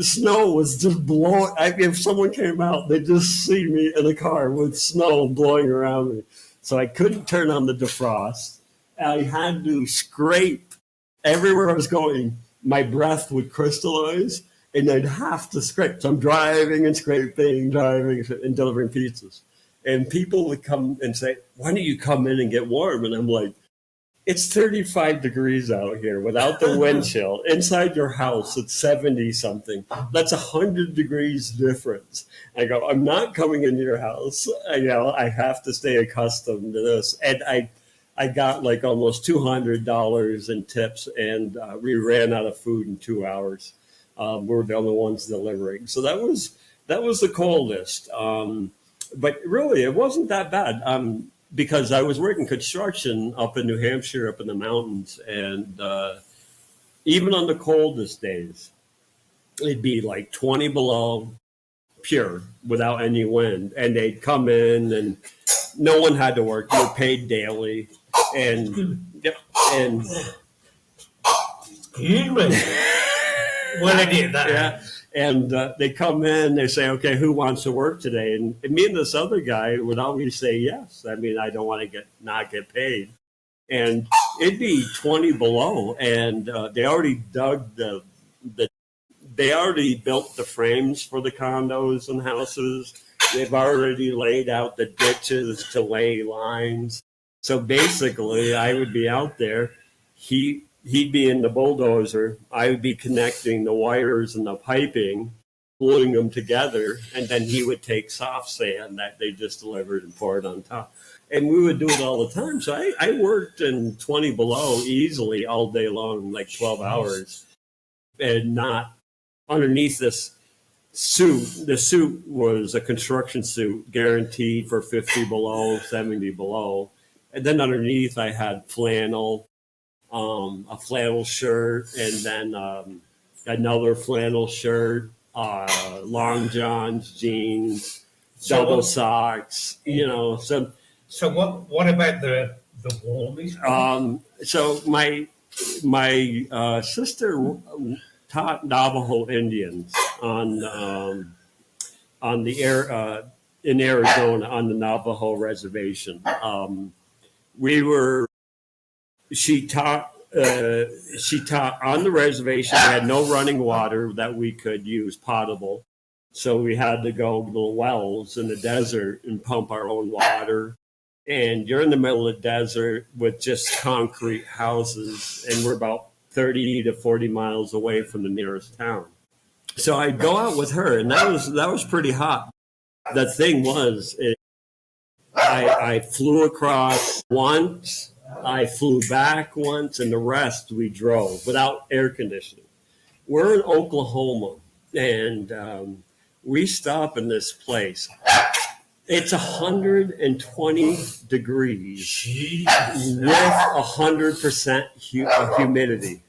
snow was just blowing. If someone came out, they'd just see me in a car with snow blowing around me. So I couldn't turn on the defrost. I had to scrape everywhere I was going. My breath would crystallize, and I'd have to scrape. So I'm driving and scraping, driving and delivering pizzas. And people would come and say, "Why don't you come in and get warm?" And I'm like, it's 35 degrees out here without the wind chill. Inside your house, it's 70 something. That's 100 degrees difference. I go, I'm not coming into your house. I have to stay accustomed to this. And I got like almost $200 in tips, and we ran out of food in 2 hours. We were the only ones delivering. So that was the coldest. But really, it wasn't that bad. Because I was working construction up in New Hampshire, up in the mountains, and even on the coldest days, it'd be like 20 below, pure, without any wind. And they'd come in, and no one had to work. You were paid daily, and Excuse me. Well, I did that. Yeah. And they come in, they say, okay, who wants to work today? And me and this other guy would always say yes. I mean, I don't want to not get paid. And it'd be 20 below, and they already dug they already built the frames for the condos and houses. They've already laid out the ditches to lay lines. So basically, I would be out there. He'd be in the bulldozer. I would be connecting the wires and the piping, gluing them together, and then he would take soft sand that they just delivered and pour it on top. And we would do it all the time. So I worked in 20 below easily all day long, like 12 hours, and not underneath this suit. The suit was a construction suit, guaranteed for 50 below, 70 below. And then underneath I had flannel, a flannel shirt, and then another flannel shirt, long johns, jeans, double socks, So what about the warmest? So my sister taught Navajo Indians in Arizona on the Navajo reservation. She taught on the reservation. We had no running water that we could use potable, so we had to go to the wells in the desert and pump our own water. And you're in the middle of the desert with just concrete houses, and we're about 30 to 40 miles away from the nearest town. So I'd go out with her, and that was pretty hot. The thing was, I flew across once, I flew back once, and the rest we drove without air conditioning. We're in Oklahoma, and we stop in this place. It's 120 degrees with 100% humidity.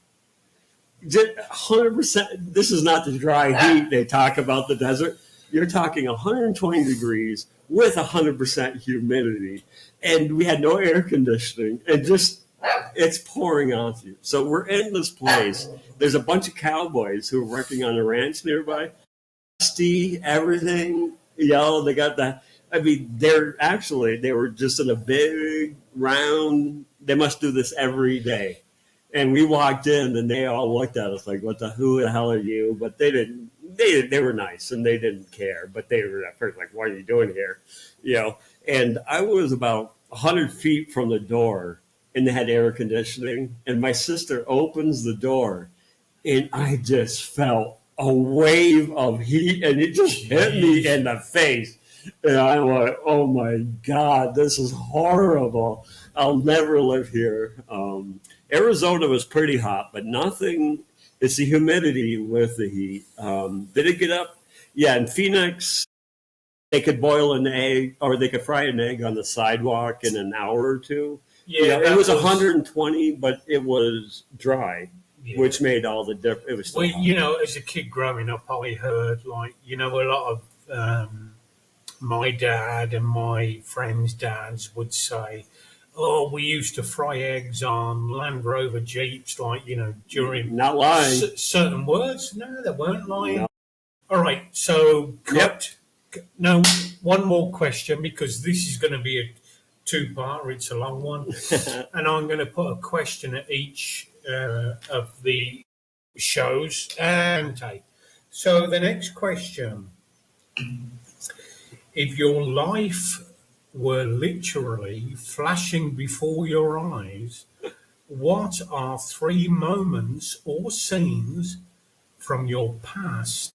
100%. This is not the dry heat they talk about the desert. You're talking 120 degrees with 100% humidity. And we had no air conditioning. And just, it's pouring on you. So we're in this place. There's a bunch of cowboys who are working on a ranch nearby. Dusty, everything. They got that. I mean, they were just in a big round. They must do this every day. And we walked in, and they all looked at us like, who the hell are you? But they didn't, they were nice, and they didn't care. But they were at first like, what are you doing here? And I was about 100 feet from the door, and they had air conditioning. And my sister opens the door, and I just felt a wave of heat, and it just hit me in the face. And I went, oh my God, this is horrible. I'll never live here. Arizona was pretty hot, but nothing. It's the humidity with the heat. Did it get up? Yeah, in Phoenix, they could boil an egg, or they could fry an egg on the sidewalk in an hour or two. Yeah, it was 120, but it was dry, which made all the difference. It was still hot. As a kid growing up, I heard, a lot of my dad and my friends' dads would say, oh, we used to fry eggs on Land Rover Jeeps, during not lying. Certain words. No, they weren't lying. No. All right, so cut. Yep. No, one more question, because this is going to be a two-parter. It's a long one. And I'm going to put a question at each of the shows and take. So the next question, if your life were literally flashing before your eyes, what are 3 moments or scenes from your past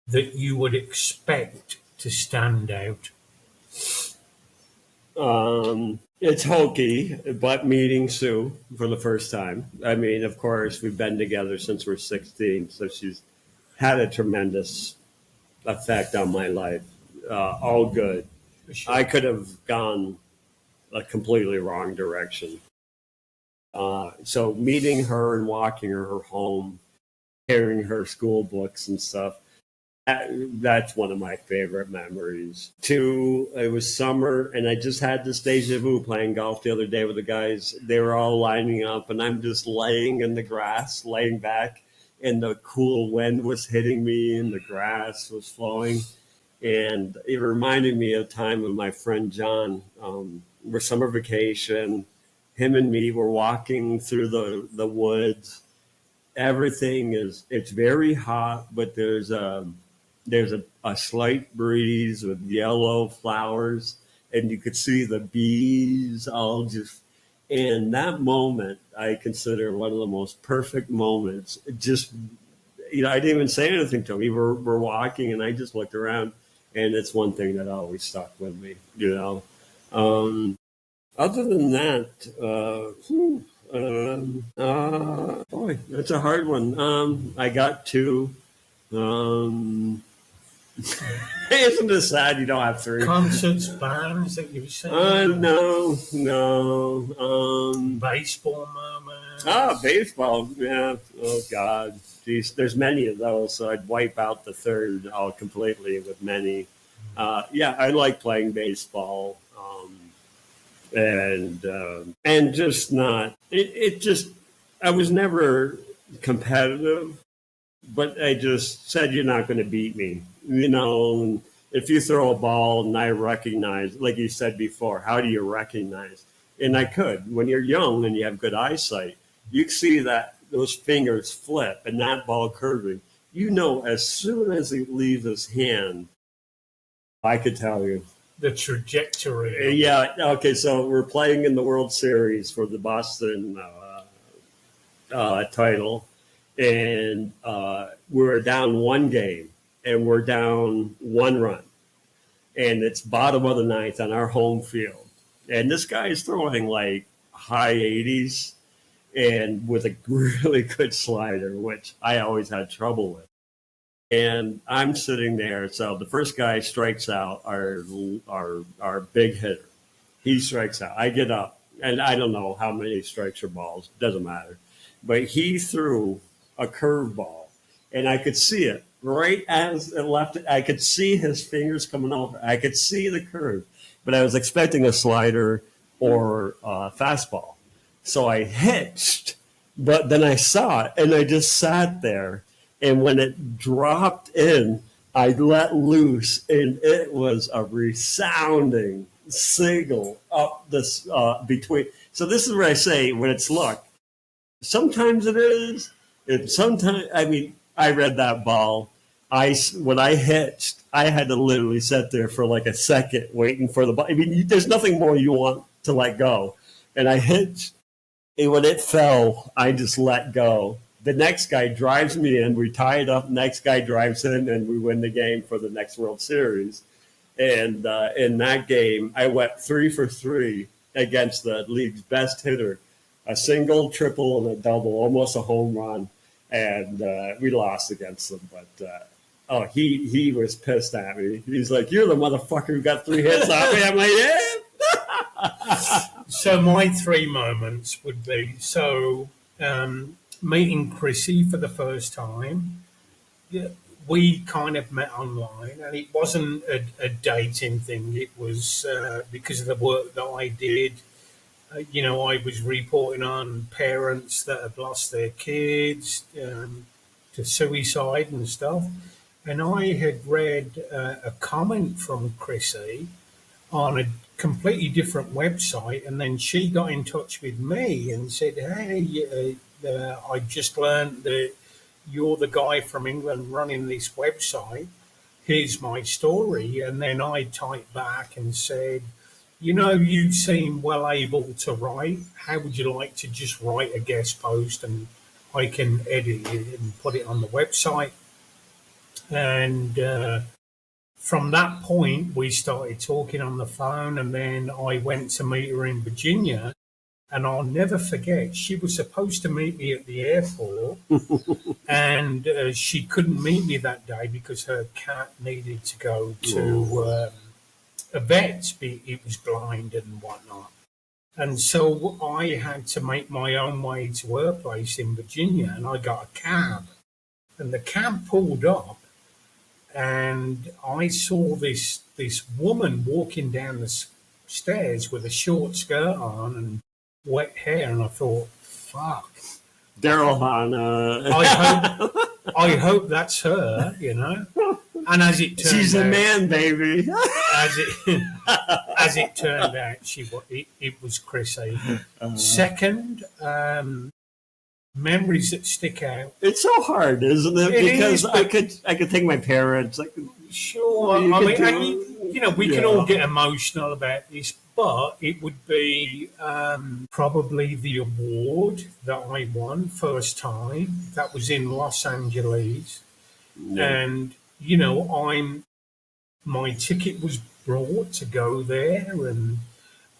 that you would expect to stand out? It's hokey, but meeting Sue for the first time. I mean, of course, we've been together since we're 16, so she's had a tremendous effect on my life. All good. Sure. I could have gone a completely wrong direction. So meeting her and walking her home, carrying her school books and stuff, that's one of my favorite memories. 2, it was summer, and I just had this deja vu playing golf the other day with the guys. They were all lining up, and I'm just laying in the grass, laying back, and the cool wind was hitting me, and the grass was flowing. And it reminded me of a time with my friend John. We're summer vacation. Him and me were walking through the woods. Everything it's very hot, but there's a slight breeze with yellow flowers, and you could see the bees all just. And that moment, I consider one of the most perfect moments. Just, I didn't even say anything to him. We're walking, and I just looked around, and it's one thing that always stuck with me. Other than that, boy, that's a hard one. I got 2. Isn't it sad you don't have 3? Concerts, bands that you've seen? No. Baseball moments? Baseball, yeah. Oh, God. Jeez, there's many of those, so I'd wipe out the third all completely with many. Yeah, I like playing baseball. And just not, I was never competitive, but I just said, you're not going to beat me. And if you throw a ball and I recognize, like you said before, how do you recognize? And I could. When you're young and you have good eyesight, you see that those fingers flip and that ball curving. As soon as it leaves his hand, I could tell you. The trajectory. Yeah. Okay. So we're playing in the World Series for the Boston title, and we're down 1 game, and we're down 1 run, and it's bottom of the 9th on our home field, and this guy is throwing like high 80s, and with a really good slider, which I always had trouble with. And I'm sitting there. So the first guy strikes out, our big hitter. He strikes out. I get up, and I don't know how many strikes or balls. Doesn't matter. But he threw a curveball, and I could see it right as it left it. I could see his fingers coming over. I could see the curve, but I was expecting a slider or a fastball. So I hitched, but then I saw it, and I just sat there. And when it dropped in, I let loose, and it was a resounding single up this between. So this is where I say, when it's luck, sometimes it is, and sometimes, I read that ball. When I hitched, I had to literally sit there for like a second waiting for the ball. There's nothing more you want to let go. And I hitched, and when it fell, I just let go. The next guy drives me in. We tie it up. Next guy drives in, and we win the game for the next World Series. And in that game, I went 3 for 3 against the league's best hitter, a single, triple, and a double, almost a home run. And we lost against them. But he was pissed at me. He's like, "You're the motherfucker who got 3 hits off me." I'm like, "Yeah." So my 3 moments would be meeting Chrissy for the first time. Yeah, we kind of met online, and it wasn't a dating thing. It was because of the work that I did. I was reporting on parents that had lost their kids to suicide and stuff. And I had read a comment from Chrissy on a completely different website, and then she got in touch with me and said, "Hey, I just learned that you're the guy from England running this website. Here's my story." And then I typed back and said, "You seem well able to write. How would you like to just write a guest post and I can edit it and put it on the website?" And from that point, we started talking on the phone, and then I went to meet her in Virginia. And I'll never forget, she was supposed to meet me at the airport, and she couldn't meet me that day because her cat needed to go to a vet. It was blind and whatnot. And so I had to make my own way to her place in Virginia, and I got a cab. And the cab pulled up, and I saw this woman walking down the stairs with a short skirt on and wet hair, and I thought, "Fuck, Daryl Hannah. I hope that's her," And as it turned She's out, a man, baby. as it turned out, it was Chrissy. Second, memories that stick out. It's so hard, isn't it? It Because is, I could take my parents. Sure, we can all get emotional about this, but it would be probably the award that I won first time. That was in Los Angeles, and my ticket was brought to go there, and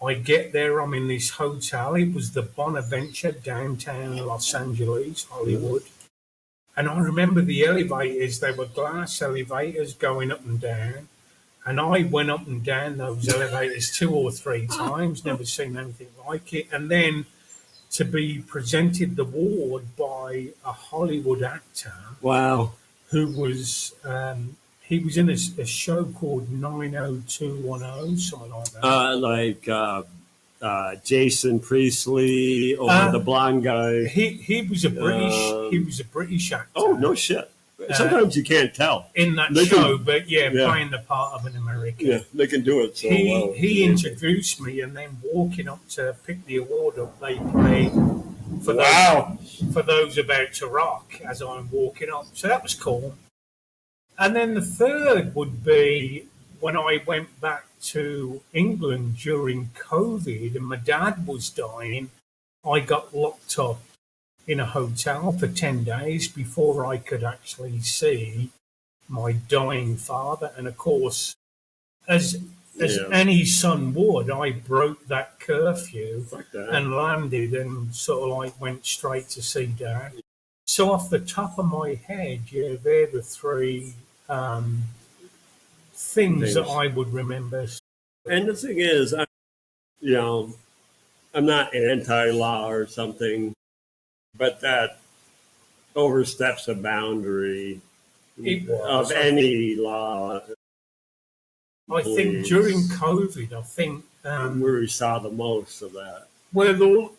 I get there. I'm in this hotel. It was the Bonaventure, downtown Los Angeles, Hollywood. And I remember the elevators, they were glass elevators going up and down. And I went up and down those elevators 2 or 3 times, never seen anything like it. And then to be presented the award by a Hollywood actor. Wow. Who was, he was in a show called 90210, something like that. Jason Priestley or the blonde guy. He was a British actor. Oh, no shit. Sometimes you can't tell in that show, but playing the part of an American. Yeah, they can do it so well. He introduced me, and then walking up to pick the award up, they played for those about to rock as I'm walking up. So that was cool. And then the third would be when I went back to England during COVID and my dad was dying. I got locked up in a hotel for 10 days before I could actually see my dying father. And of course, as any son would, I broke that curfew and landed and sort of like went straight to see Dad. So off the top of my head, they're the 3 things that I would remember. And the thing is, I'm not anti-law or something, but that oversteps a boundary of any law. I think during COVID, where we saw the most of that. We'll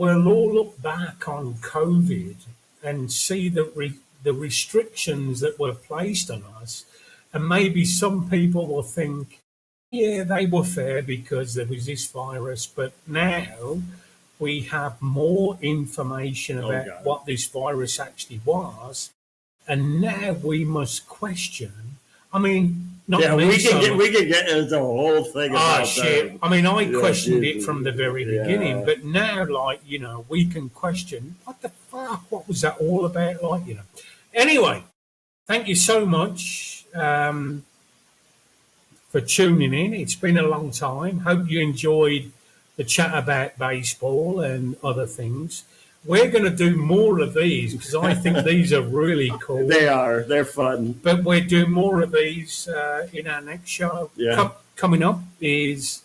all look back on COVID and see the restrictions that were placed on us, and maybe some people will think, yeah, they were fair because there was this virus, but now we have more information about what this virus actually was, and now we must question. I mean, we can get into the whole thing about shit. that. I mean, I questioned it from the very beginning, but now, we can question, what the fuck? What was that all about? Anyway, thank you so much for tuning in. It's been a long time. Hope you enjoyed the chat about baseball and other things. We're going to do more of these because I think these are really cool. They are. They're fun. But we're doing more of these in our next show. Yeah. Coming up is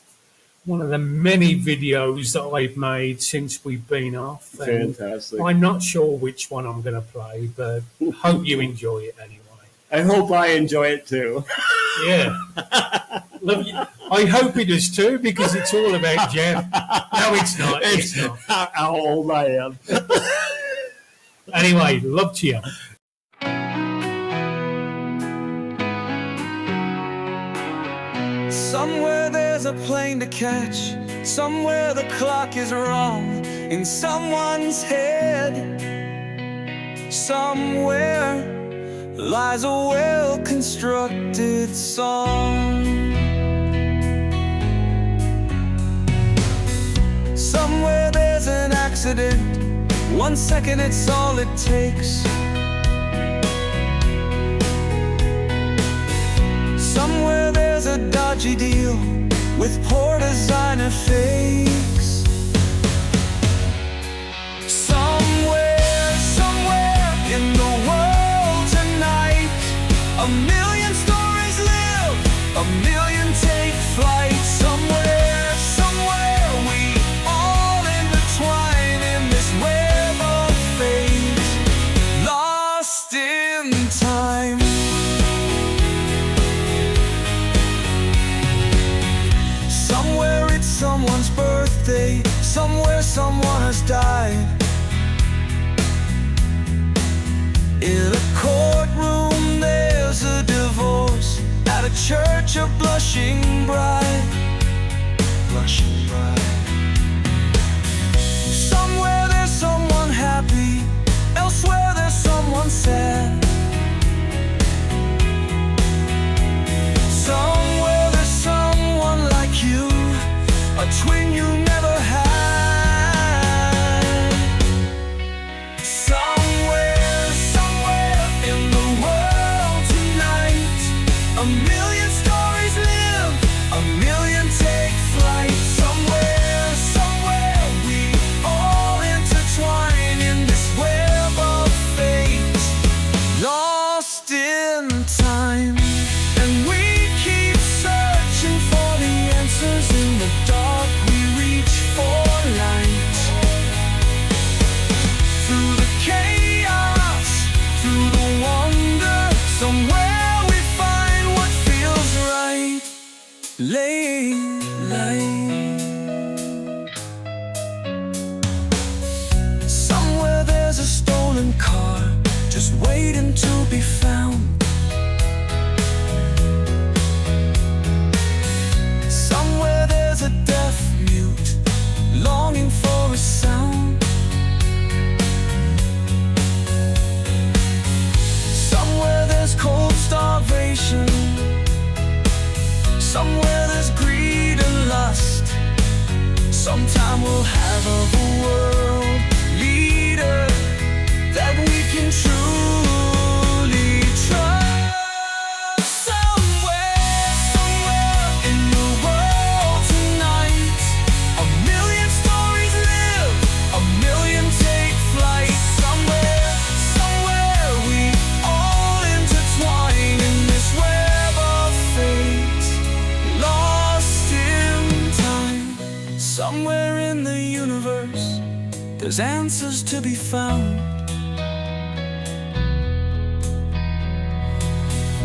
one of the many videos that I've made since we've been off. Fantastic. I'm not sure which one I'm going to play, but hope you enjoy it anyway. I hope I enjoy it too. Yeah. Love you. I hope it is too, because it's all about Jeff. No, it's not. It's not. How old I am. Anyway, love to you. Somewhere there's a plane to catch, somewhere the clock is wrong in someone's head. Somewhere lies a well-constructed song. Somewhere there's an accident, 1 second it's all it takes. Somewhere there's a dodgy deal with poor designer fakes. Somewhere in the world tonight, a million stories live, a million take flight. Somewhere we all intertwine in this web of fate, lost in time. Somewhere it's someone's birthday, somewhere someone has died. In a courtroom there's a divorce, at a church a blushing bride. Somewhere there's someone happy, elsewhere there's someone sad. Somewhere there's someone like you, a twin you never had. Somewhere in the world tonight, a million stories live, a million take flight. Somewhere we all intertwine in this web of fate, lost in time. And we keep searching for the answers in the dark, we reach for light. Through the chaos, through the wonder, somewhere we find what feels right. Laying light. Somewhere there's a stolen car, just waiting to be found. Somewhere there's a deaf mute, longing for a sound. Somewhere there's cold starvation, somewhere there's greed and lust. Sometime we'll have a world leader that we can truly trust. Somewhere in the world tonight, a million stories live, a million take flight. Somewhere we all intertwine in this web of fate, lost in time. Somewhere in the universe, there's answers to be found.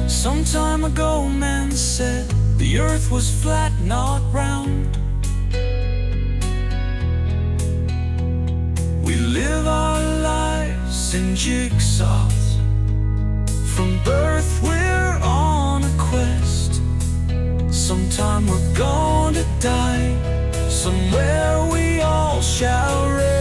Some time ago, man said the earth was flat, not round. We live our lives in jigsaws. From birth, we're on a quest. Sometime we're gonna die. Somewhere we all shall rest.